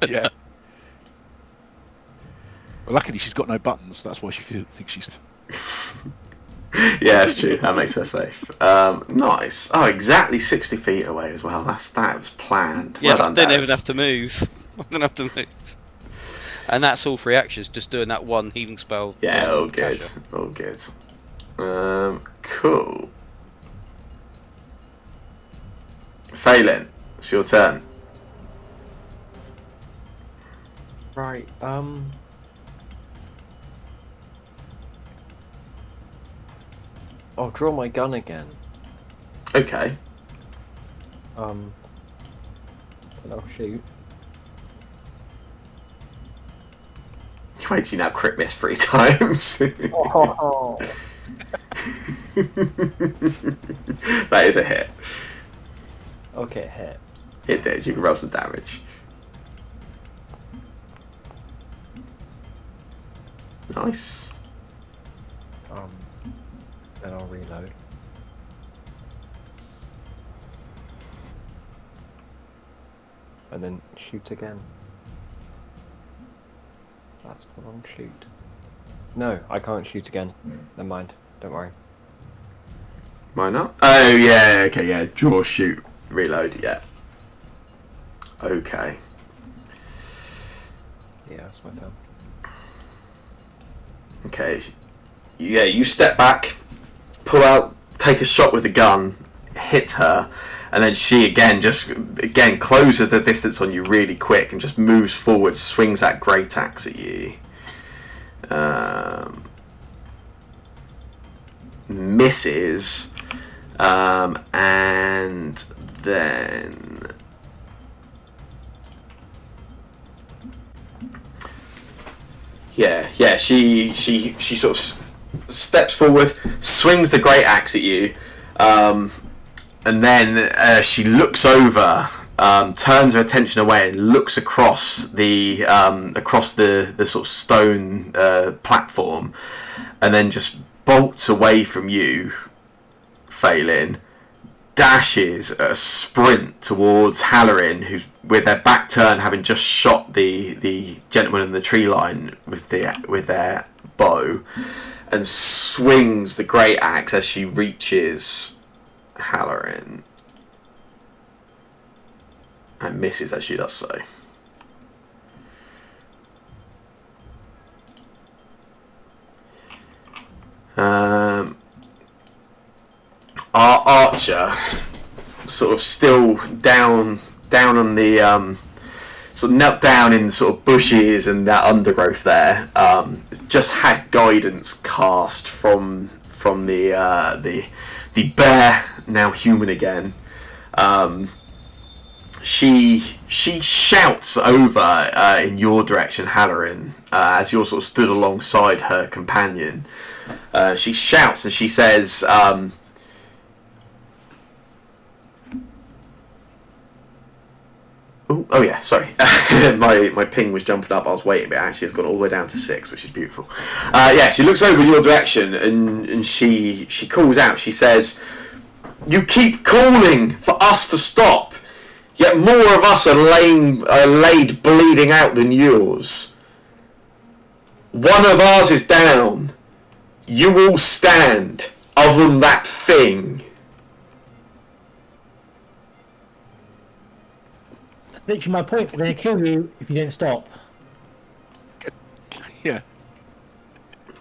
Yeah. Well, luckily she's got no buttons. That's why she thinks she's. Yeah, it's true. That makes her safe. Nice. Oh, exactly 60 feet away as well. That was planned. Yeah, Well done, I don't Darius. even have to move. I don't have to move. And that's all 3 actions, just doing that one healing spell. Yeah, all to good. Kasha. All good. Cool. Phelan, it's your turn. Right, I'll draw my gun again. Okay. And I'll shoot. Wait till you now crit miss 3 times. Oh, That is a hit. okay, hit. It did. You can roll some damage. Nice. Then I'll reload. And then shoot again. That's the wrong shoot. No, I can't shoot again. Never mind. Don't worry. Why not? Oh, yeah. Okay, yeah. Draw, shoot, reload. Yeah. Okay. Yeah, that's my turn. Okay. Yeah, you step back, pull out, take a shot with the gun, hit her, and then she again closes the distance on you really quick and just moves forward, swings that great axe at you. Misses, and then she sort of steps forward, swings the great axe at you, and then she looks over, turns her attention away, and looks across the sort of stone platform, and then just bolts away from you, Phelan, dashes at a sprint towards Halloran, who's with their back turned, having just shot the gentleman in the tree line with their bow, and swings the great axe as she reaches Halloran, and misses as she does so. Our archer, sort of still down on the sort of knelt down in sort of bushes and that undergrowth there. Just had guidance cast from the bear, now human again. She shouts over in your direction, Halloran, as you're sort of stood alongside her companion. She shouts and she says, oh yeah, sorry. my ping was jumping up. I was waiting, but actually it's gone all the way down to 6, which is beautiful. Yeah, she looks over in your direction and she calls out. She says, "You keep calling for us to stop, yet more of us are laid bleeding out than yours. One of ours is down. You all stand, other than that thing." Literally my point. We're going to kill you if you don't stop. Yeah.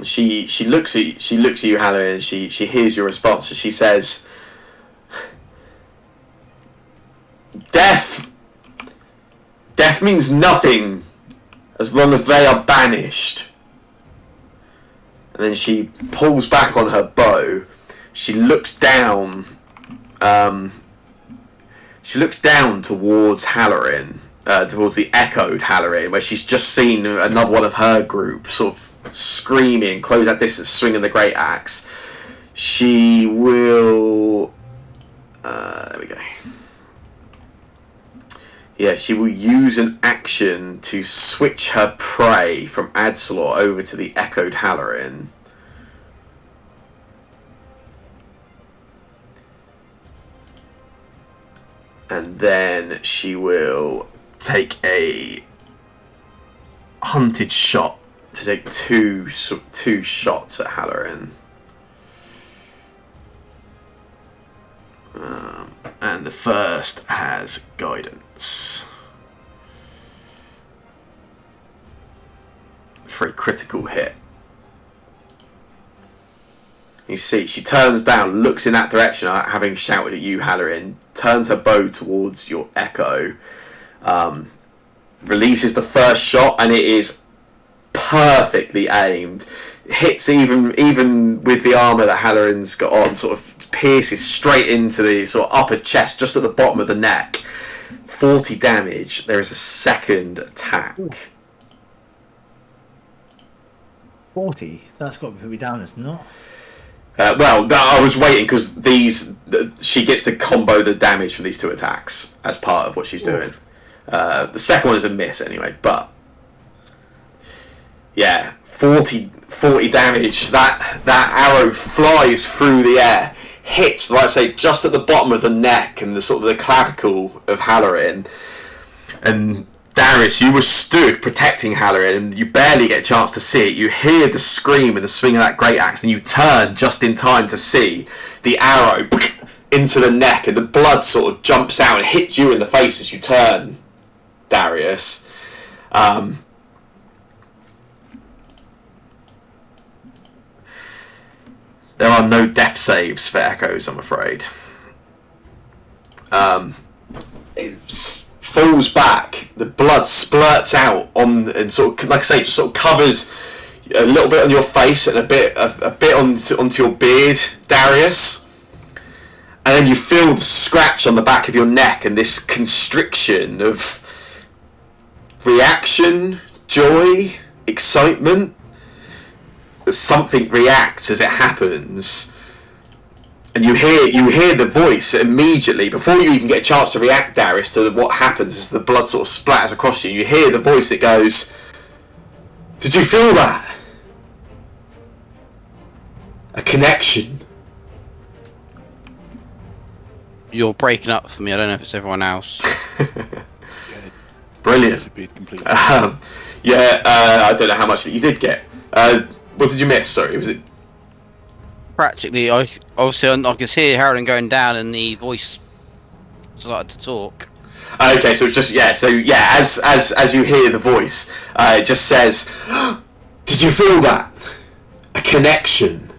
She looks at you, Halloran, and she hears your response, and she says, Death means nothing as long as they are banished." And then she pulls back on her bow. She looks down. She looks down towards Halloran, towards the echoed Halloran, where she's just seen another one of her group sort of screaming, close that distance, swinging the great axe. She will. There we go. Yeah, she will use an action to switch her prey from Adsalor over to the echoed Halloran. And then she will take a hunted shot to take two shots at Halloran. And the first has guidance for a critical hit. You see, she turns down, looks in that direction, having shouted at you, Halloran, turns her bow towards your echo, releases the first shot, and it is perfectly aimed. Hits even with the armour that Halloran's got on, sort of pierces straight into the sort of upper chest, just at the bottom of the neck. 40 damage. There is a second attack. 40? That's got to be down, it's not. Well, I was waiting because she gets to combo the damage from these two attacks as part of what she's doing. The second one is a miss anyway, but yeah, 40 damage. That arrow flies through the air, hits, like I say, just at the bottom of the neck and the sort of the clavicle of Halloran. And Darius, you were stood protecting Halloran, and you barely get a chance to see it. You hear the scream and the swing of that great axe, and you turn just in time to see the arrow into the neck, and the blood sort of jumps out and hits you in the face as you turn, Darius. There are no death saves for echoes, I'm afraid. It falls back, the blood splurts out on, and sort of, like I say, just sort of covers a little bit on your face and a bit onto your beard, Darius. And then you feel the scratch on the back of your neck and this constriction of reaction, joy, excitement. Something reacts as it happens, and you hear the voice immediately before you even get a chance to react, Darius, to what happens as the blood sort of splatters across you. You hear the voice that goes, "Did you feel that? A connection. You're breaking up for me. I don't know if it's everyone else. Yeah, Brilliant. disappeared completely. Yeah, I don't know how much of it you did get. What did you miss? Sorry, was it? Practically, I can see Harlan going down, and the voice started to talk. Okay, so it's just as you hear the voice, it just says, "Did you feel that? A connection."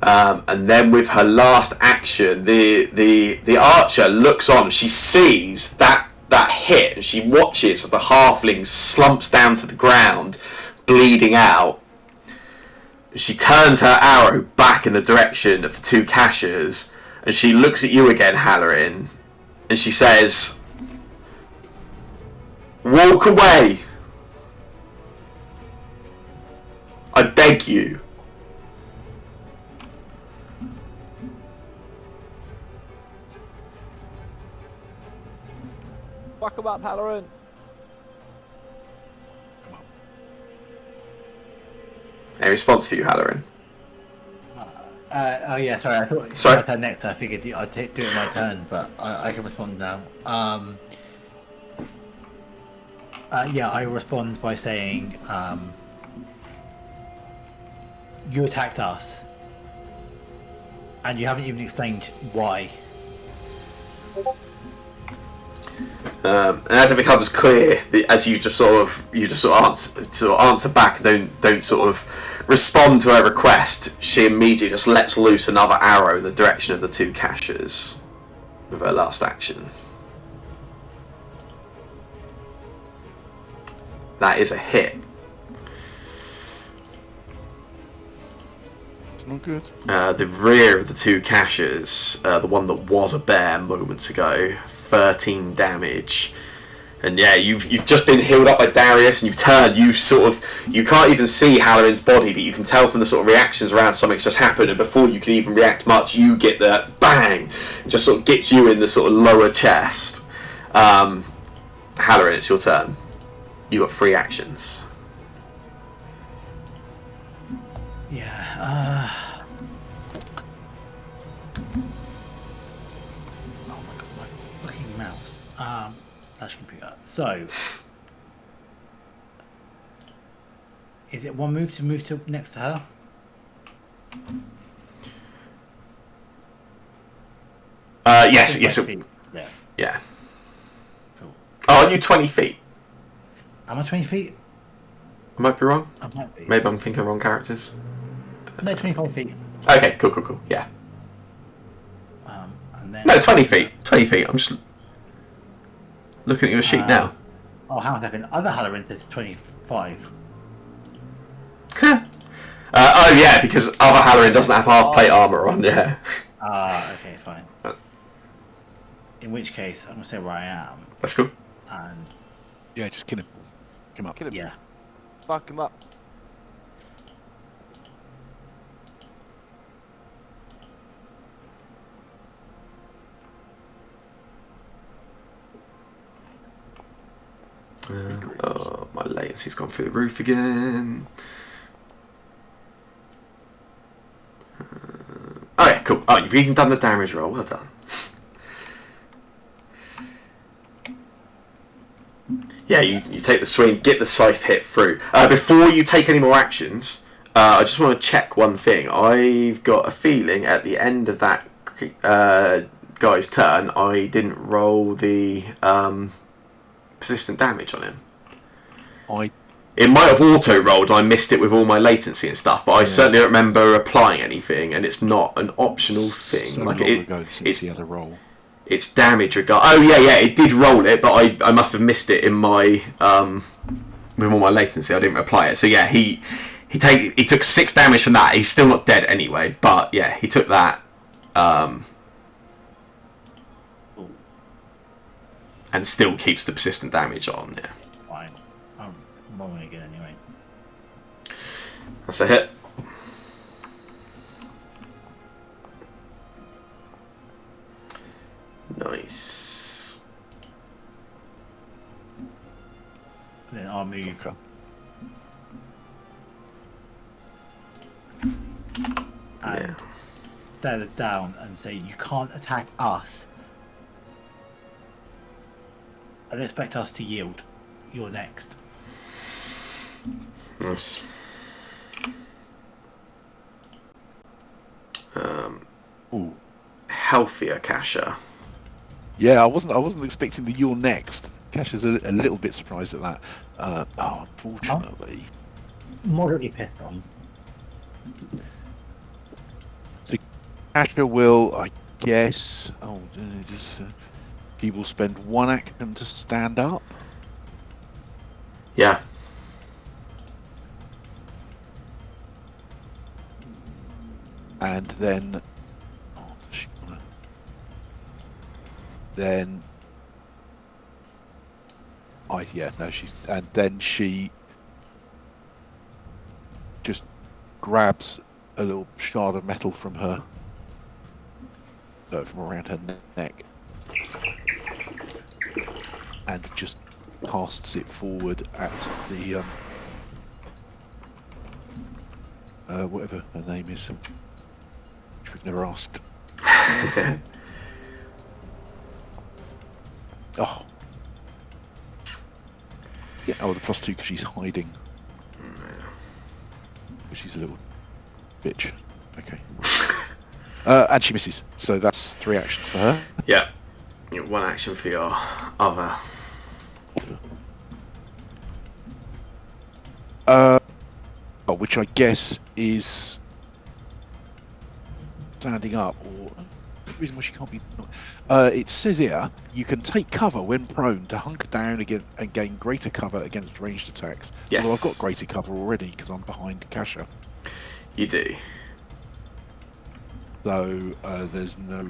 And then with her last action, the archer looks on. She sees that hit, and she watches as the halfling slumps down to the ground, bleeding out. She turns her arrow back in the direction of the two caches, and she looks at you again, Halloran, and she says, "Walk away. I beg you." Fuck him up, Halloran. Any response for you, Halloran? Oh yeah, sorry. I thought it's Sorry? my turn next. I figured I'd do it my turn, but I can respond now. Yeah, I respond by saying, "You attacked us, and you haven't even explained why." And as it becomes clear, as you just sort of answer back, don't sort of respond to her request, she immediately just lets loose another arrow in the direction of the two caches with her last action. That is a hit. It's not good. The rear of the two caches, the one that was a bear moments ago, 13 damage. And yeah, you've just been healed up by Darius, and you've turned. You can't even see Halloran's body, but you can tell from the sort of reactions around something's just happened. And before you can even react much, you get that bang, it just sort of gets you in the sort of lower chest. Halloran, it's your turn. You got 3 actions. Yeah. Oh my god, my fucking mouse. Slash computer. So, is it one move to next to her? Yes. Feet. Yeah. Yeah. Cool. Oh, are you 20 feet? Am I 20 feet? I might be wrong. I might be. Maybe I'm thinking of wrong characters. No, 25 feet. Okay, cool. Yeah. And then. No, 20 feet. 20 feet. I'm just looking at your sheet now. Oh, hang on a second. Other Halloran is 25. Oh yeah, because other Halloran doesn't have half plate armor on. Yeah. Okay, fine. In which case, I'm gonna say where I am, That's cool. and Yeah, just kill him. Come up. Kill him. yeah. Fuck him up. Oh, my latency's gone through the roof again. Oh yeah, cool. Oh, you've even done the damage roll. Well done. Yeah, you take the swing, get the scythe hit through. Before you take any more actions, I just want to check one thing. I've got a feeling at the end of that guy's turn, I didn't roll the persistent damage on him. It might have auto-rolled, I missed it with all my latency and stuff, but I certainly don't remember applying anything, and it's not an optional thing. So like long ago since the other roll. It's damage regard. Oh yeah, it did roll it, but I must have missed it in my with all my latency. I didn't apply it. So yeah, he took 6 damage from that. He's still not dead anyway, but yeah, he took that. And still keeps the persistent damage on. Yeah, Fine. I'm rolling again anyway. that's a hit. Nice. Then I'll move. Okay. And stare down and say, "You can't attack us and expect us to yield. You're next." Nice. Ooh. Healthier Kasha. Yeah, I wasn't expecting the "you're next." Cash is a little bit surprised at that. Unfortunately, Moderately pissed off. so Casher will, I guess. He will spend one action to stand up. Yeah. And then, then, and then she just grabs a little shard of metal from her, from around her neck, and just casts it forward at the whatever her name is, which we've never asked. Oh. Yeah, the +2 because she's hiding. She's a little bitch. Okay. And she misses. So that's 3 actions for her. Yeah. One action for your other. Which I guess is standing up, or the reason why she can't be. It says here you can take cover when prone to hunker down again and gain greater cover against ranged attacks. Yes. Although I've got greater cover already because I'm behind Kasha. You do. So there's no.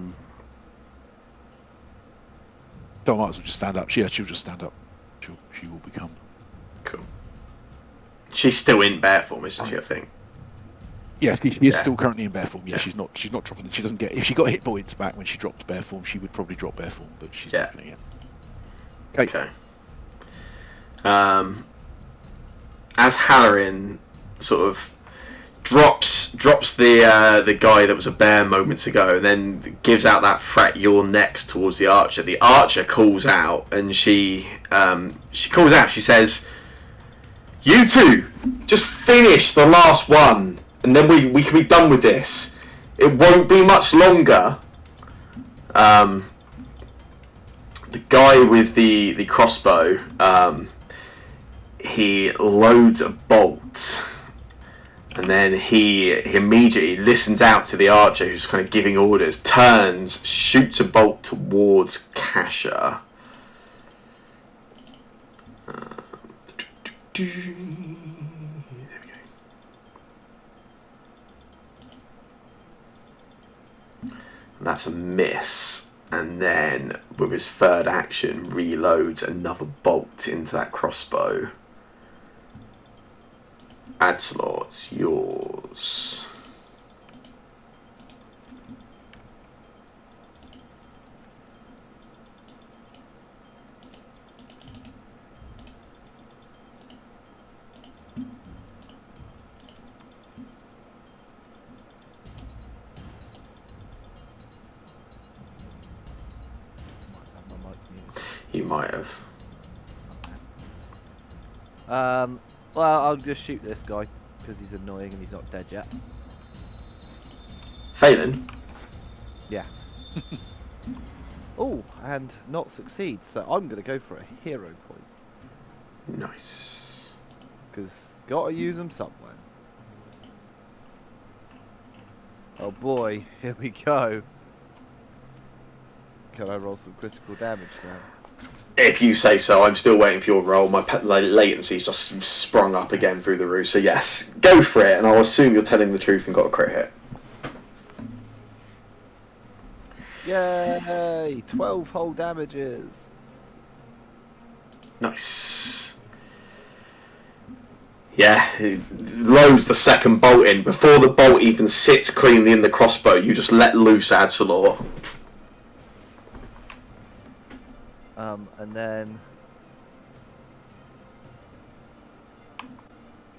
So I might as well just stand up. She'll just stand up. She will become. Cool. She's still in bear form, isn't she? I think. Yeah, she is Yeah. still currently in bear form. Yeah, Yeah. she's not dropping. She doesn't get. If she got hit points back when she dropped bear form, she would probably drop bear form, but she's not going to yet. Okay. As Halloran sort of drops the guy that was a bear moments ago, and then gives out that threat, "You're next," towards the archer. The archer calls out, and she calls out. She says, "You two, just finish the last one, and then we can be done with this. It won't be much longer." The guy with the crossbow, he loads a bolt, and then he immediately listens out to the archer who's kind of giving orders, turns, shoots a bolt towards Kasha. There we go. And that's a miss. And then, with his third action, reloads another bolt into that crossbow. Adslor, it's yours. You might have. Well, I'll just shoot this guy because he's annoying and he's not dead yet. Phelan? Yeah. Oh, and not succeed. So I'm gonna go for a hero point Nice. because gotta use them somewhere. Oh boy, here we go. Can I roll some critical damage now? If you say so. I'm still waiting for your roll. My latency's just sprung up again through the roof. So yes, go for it, and I'll assume you're telling the truth and got a crit hit. Yay! 12 whole damages. Nice. Yeah, he loads the second bolt in. Before the bolt even sits cleanly in the crossbow, you just let loose Adsalor. And then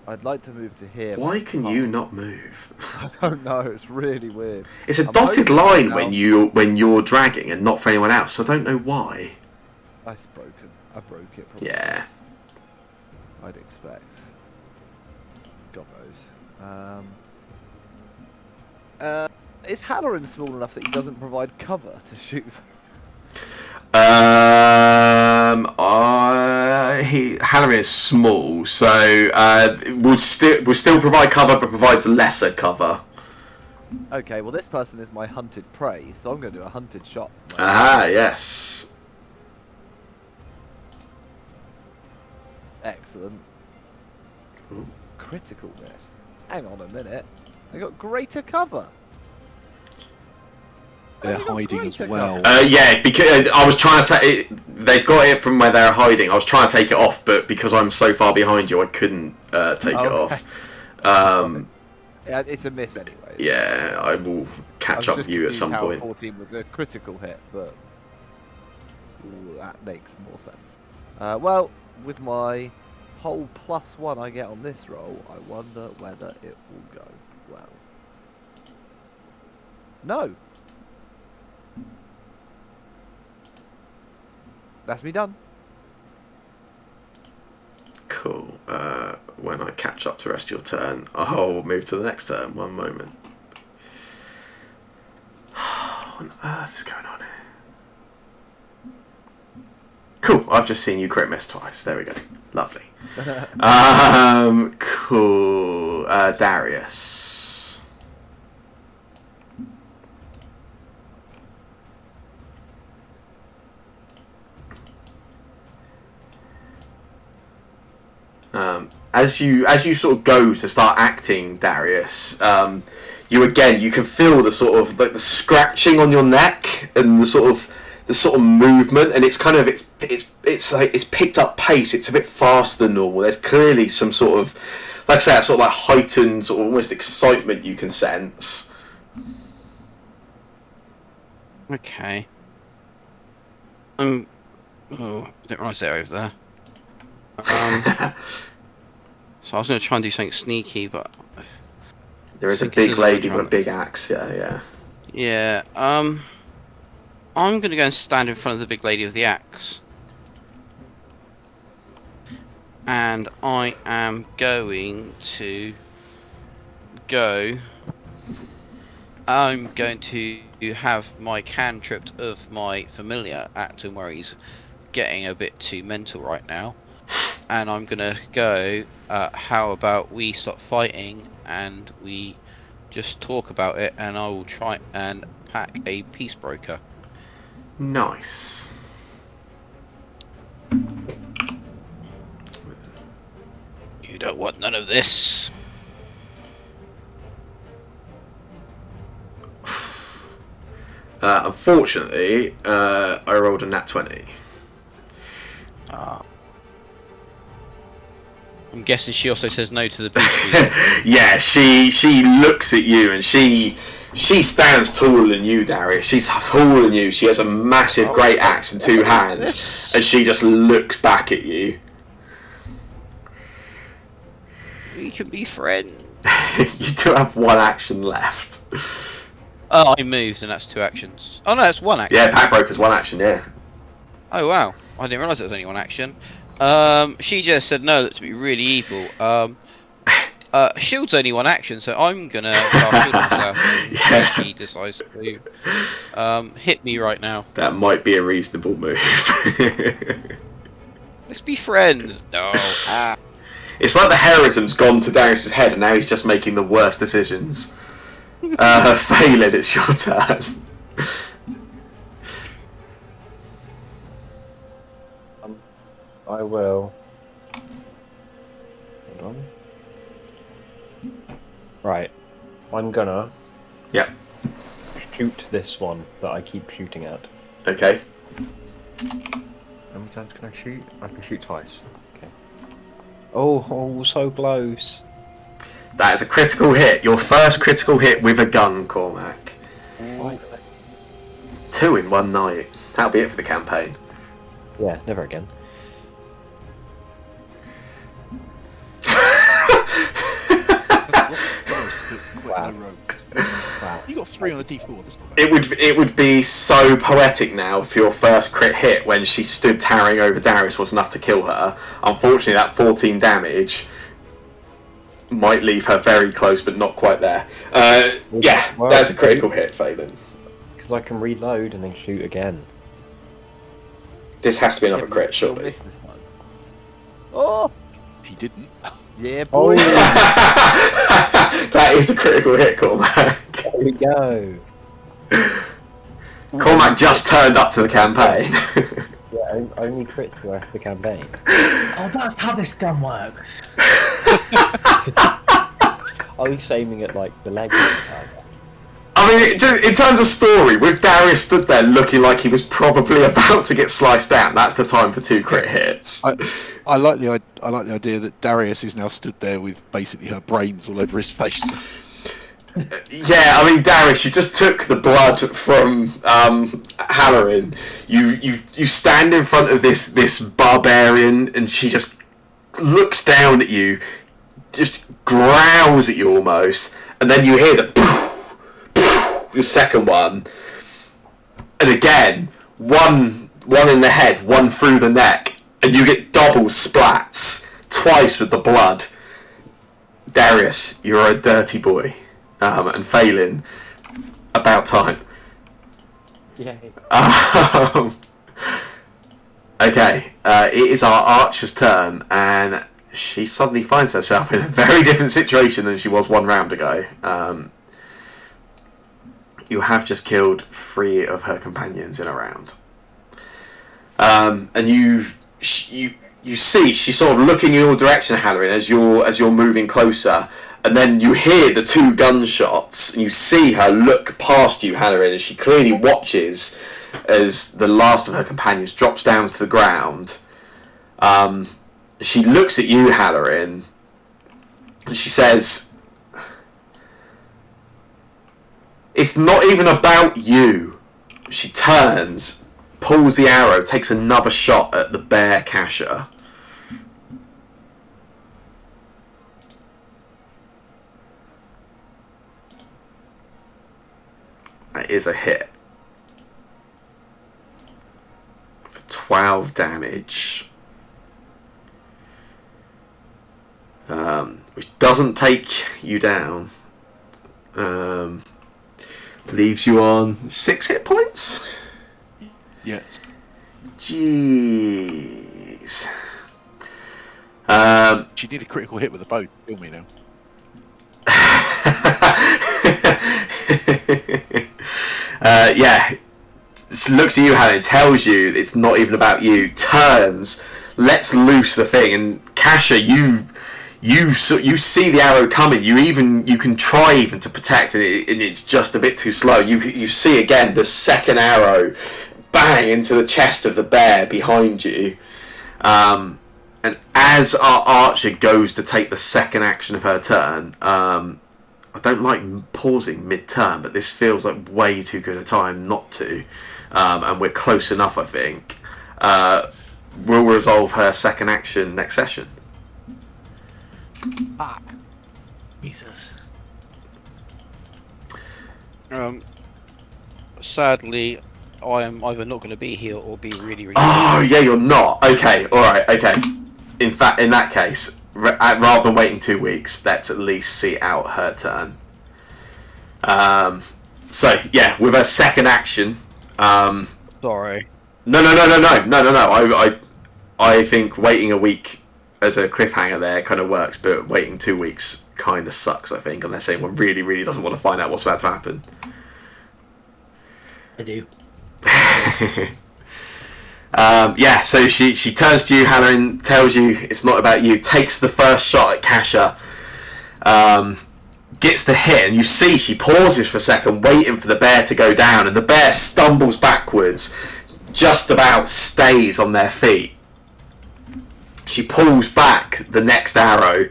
I'd like to move to here. Why but can I you can't. not move? I don't know. It's really weird. It's a I'm dotted hoping line now- when you're dragging and not for anyone else. I don't know why. It's broken. I broke it. Probably. Yeah. I'd expect. God knows. Is Halloran small enough that he doesn't provide cover to shoot? Halloran is small, so will still provide cover, but provides lesser cover. Okay, well this person is my hunted prey, so I'm going to do a hunted shot. Ah, yes. Excellent. Ooh. Critical miss. Hang on a minute. I got greater cover. They're you got hiding as greater well. cover. Yeah, because I was trying to take it. They've got it from where they're hiding. I was trying to take it off, but because I'm so far behind you, I couldn't take it Okay. off. Yeah, it's a miss anyway. Yeah, I will catch up with you at some point. 14 was a critical hit, but ooh, that makes more sense. Well, with my whole +1 I get on this roll, I wonder whether it will go well. No. That's me done. Cool. When I catch up to the rest of your turn, I'll move to the next turn. One moment. What on earth is going on here? Cool. I've just seen you crit miss twice. There we go. Lovely. Cool. Darius. As you sort of go to start acting, Darius, you can feel the sort of like the scratching on your neck and the sort of movement, and it's kind of it's like it's picked up pace. It's a bit faster than normal. There's clearly some sort of, like I say, sort of like heightened sort of almost excitement you can sense. Okay. Oh, I didn't realise they're over there. So I was going to try and do something sneaky, but There is a Think this big is lady what with a I'm big axe. Yeah. yeah. I'm going to go and stand in front of the big lady with the axe, and I am going to go. I'm going to have my cantrip of my familiar acting where he's getting a bit too mental right now. And I'm gonna go, how about we stop fighting and we just talk about it, and I will try and pack a peace broker. Nice. You don't want none of this. Unfortunately, I rolled a nat 20. I'm guessing she also says no to the peace treaty. Yeah, she looks at you and she stands taller than you, Darius. She's taller than you. She has a massive great axe in two hands, and she just looks back at you. We can be friends. You do have one action left. Oh, I moved, and that's 2 actions. Oh no, that's 1 action. Yeah, Pack Broker's one action, yeah. Oh wow, I didn't realise it was only 1 action. She just said no, that's to be really evil. Shield's only 1 action, so I'm gonna cast shield on myself. Yeah. She decides to hit me right now. That might be a reasonable move. Let's be friends. No. It's like the heroism's gone to Darius's head, and now he's just making the worst decisions. Phelan, it's your turn. I will. Hold on. Right. I'm gonna Yep. shoot this one that I keep shooting at. Okay. How many times can I shoot? I can shoot twice. Okay. Oh, so close. That is a critical hit. Your first critical hit with a gun, Cormac. 2 in one night. That'll be it for the campaign. Yeah, never again. You got 3 on a D4. That's not bad. It would be so poetic now if your first crit hit when she stood towering over Darius was enough to kill her. Unfortunately, that 14 damage might leave her very close, but not quite there. Yeah, Well, that's a critical hit, Phelan. Because I can reload and then shoot again. This has to be another Yeah, crit, you'll surely. miss this time. Oh! He didn't. Yeah, boy! That is a critical hit, Cormac. There we go. Cormac just turned up to the campaign. Yeah, only crits for the rest of the campaign. Oh, that's how this gun works. I was aiming at like the leg. I mean, in terms of story, with Darius stood there looking like he was probably about to get sliced down, that's the time for 2 crit hits. I like the idea that Darius is now stood there with basically her brains all over his face. Yeah, I mean, Darius, you just took the blood from Halloran. You stand in front of this barbarian, and she just looks down at you, just growls at you almost, and then you hear the second one, and again, one in the head, one through the neck, and you get double splats, twice with the blood. Darius, you're a dirty boy. And Phelan, about time. Yay. Okay, it is our archer's turn, and she suddenly finds herself in a very different situation than she was 1 round ago. You have just killed 3 of her companions in a round, and you see she's sort of looking in your direction, Halloran, as you're moving closer. And then you hear the 2 gunshots, and you see her look past you, Halloran, and she clearly watches as the last of her companions drops down to the ground. She looks at you, Halloran, and she says, "It's not even about you." She turns, pulls the arrow, takes another shot at the bear Kasha. That is a hit. For 12 damage. Which doesn't take you down. Leaves you on 6 hit points? Yes. Jeez. She did a critical hit with a bow. Kill me now. Yeah, looks at you, Helen, tells you it's not even about you, turns, lets loose the thing, and Kasha, you see the arrow coming. You can try even to protect, and it's just a bit too slow. You see again the second arrow bang into the chest of the bear behind you, and as our archer goes to take the second action of her turn, I don't like pausing mid-turn, but this feels like way too good a time not to. And we're close enough, I think. We'll resolve her second action next session. Fuck. Jesus. Sadly, I am either not going to be here or be really, really. Oh, yeah, you're not. Okay, alright, okay. In fact, in that case, rather than waiting 2 weeks, let's at least see out her turn. So, yeah, with her second action... Sorry. No. I think waiting a week as a cliffhanger there kind of works, but waiting 2 weeks kind of sucks, I think, unless anyone really, really doesn't want to find out what's about to happen. I do. Yeah, so she turns to you, Halloran, tells you it's not about you, takes the first shot at Kasha, gets the hit, and you see she pauses for a second, waiting for the bear to go down, and the bear stumbles backwards, just about stays on their feet. She pulls back the next arrow,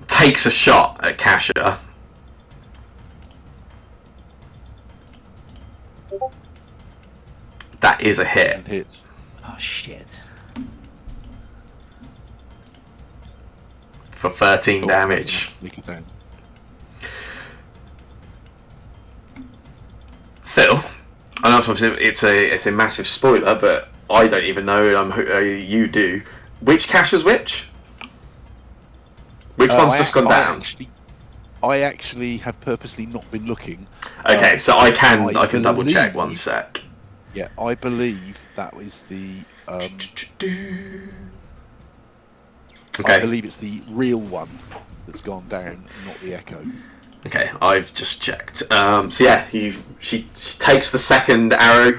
takes a shot at Kasha. That is a hit. And hits. Oh shit. For 13 damage. Nick it down. Phil, I know obviously it's a massive spoiler, but I don't even know. You do. Which cache is which? Which one's just gone down? I actually have purposely not been looking. Okay, so I can double check believe- 1 sec. Yeah, I believe that was the. I Okay. believe it's the real one that's gone down, not the Echo. Okay, I've just checked. So yeah, she takes the second arrow,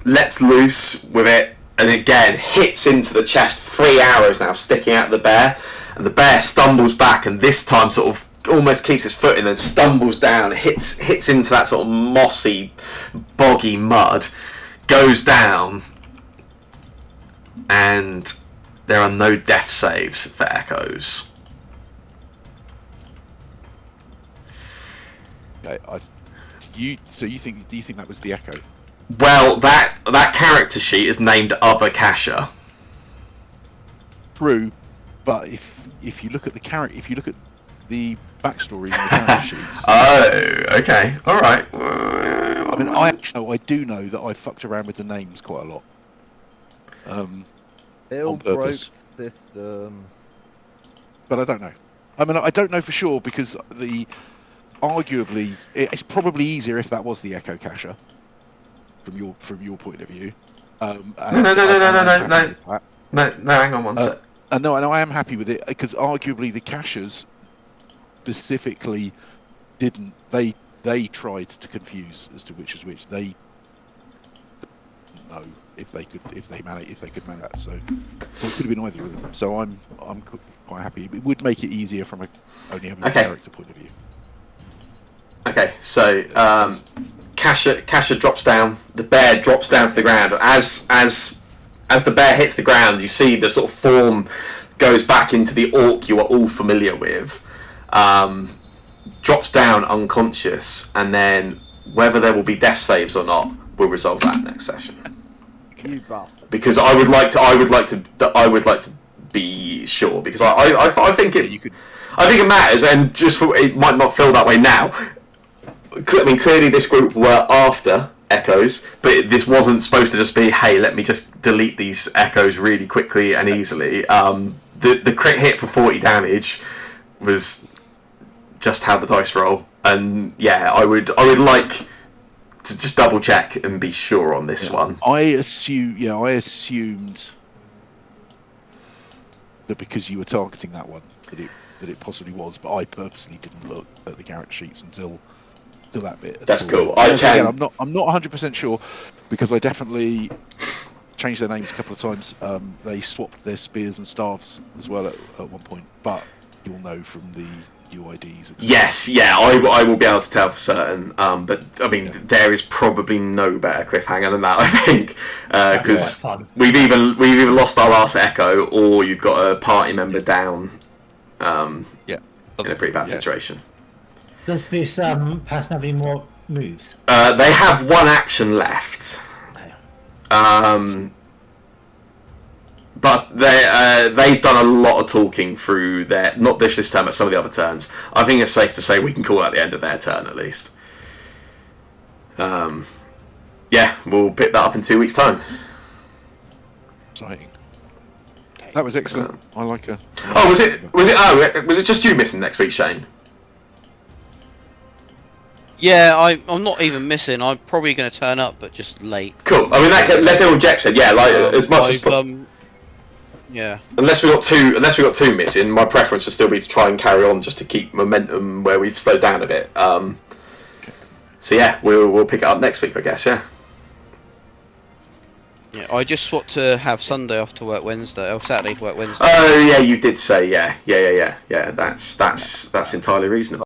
lets loose with it, and again hits into the chest. 3 arrows now sticking out of the bear, and the bear stumbles back, and this time sort of almost keeps its foot and then stumbles down, hits into that sort of mossy, boggy mud, goes down, and there are no death saves for echoes. Okay, do you think that was the Echo? Well, that character sheet is named Other Cacher. True, but if you look at the the backstory in the character sheets. Oh, okay, all right. I mean, I do know that I fucked around with the names quite a lot. It all On broke purpose. the system. But I don't know. I mean, I don't know for sure because arguably it's probably easier if that was the Echo Cacher from your point of view. No, hang on 1 sec. No, I am happy with it because arguably the cachers specifically didn't. They tried to confuse as to which was which. They didn't know if they could manage that. So it could have been either of them. So I'm quite happy. It would make it easier from only having a character point of view. Okay, so Kasha drops down. The bear drops down to the ground. As the bear hits the ground, you see the sort of form goes back into the orc you are all familiar with. Drops down unconscious, and then whether there will be death saves or not, we'll resolve that next session. You bastard. Because I would like to be sure, because I think it. You could. I think it matters, and just for, it might not feel that way now. I mean, clearly this group were after echoes, but this wasn't supposed to just be, hey, let me just delete these echoes really quickly and easily. The crit hit for 40 damage was just how the dice roll, and yeah, I would like to just double check and be sure on this one. I assumed that because you were targeting that one that it possibly was, but I purposely didn't look at the character sheets until that bit. That's cool. Again, I'm not 100% sure because I definitely changed their names a couple of times. They swapped their spears and staves as well at one point, but you'll know from the UIDs. Yes, yeah, I will be able to tell for certain. But I mean, there is probably no better cliffhanger than that. I think because we've either lost our last echo, or you've got a party member down. In a pretty bad situation. Does this person have any more moves? They have 1 action left. Okay. But they've done a lot of talking through their, not this turn, but some of the other turns. I think it's safe to say we can call that the end of their turn at least. Yeah, we'll pick that up in 2 weeks' time. Exciting. That was excellent. I like a. Oh, was it just you missing next week, Shane? Yeah, I'm not even missing. I'm probably going to turn up, but just late. Cool. I mean, let's say what Jack said. Yeah, like as much as. Yeah. Unless we got two missing, my preference would still be to try and carry on just to keep momentum where we've slowed down a bit. So yeah, we'll pick it up next week, I guess. Yeah. Yeah, I just swapped to have Sunday off to work Wednesday, or Saturday to work Wednesday. Oh yeah, you did say yeah. That's entirely reasonable.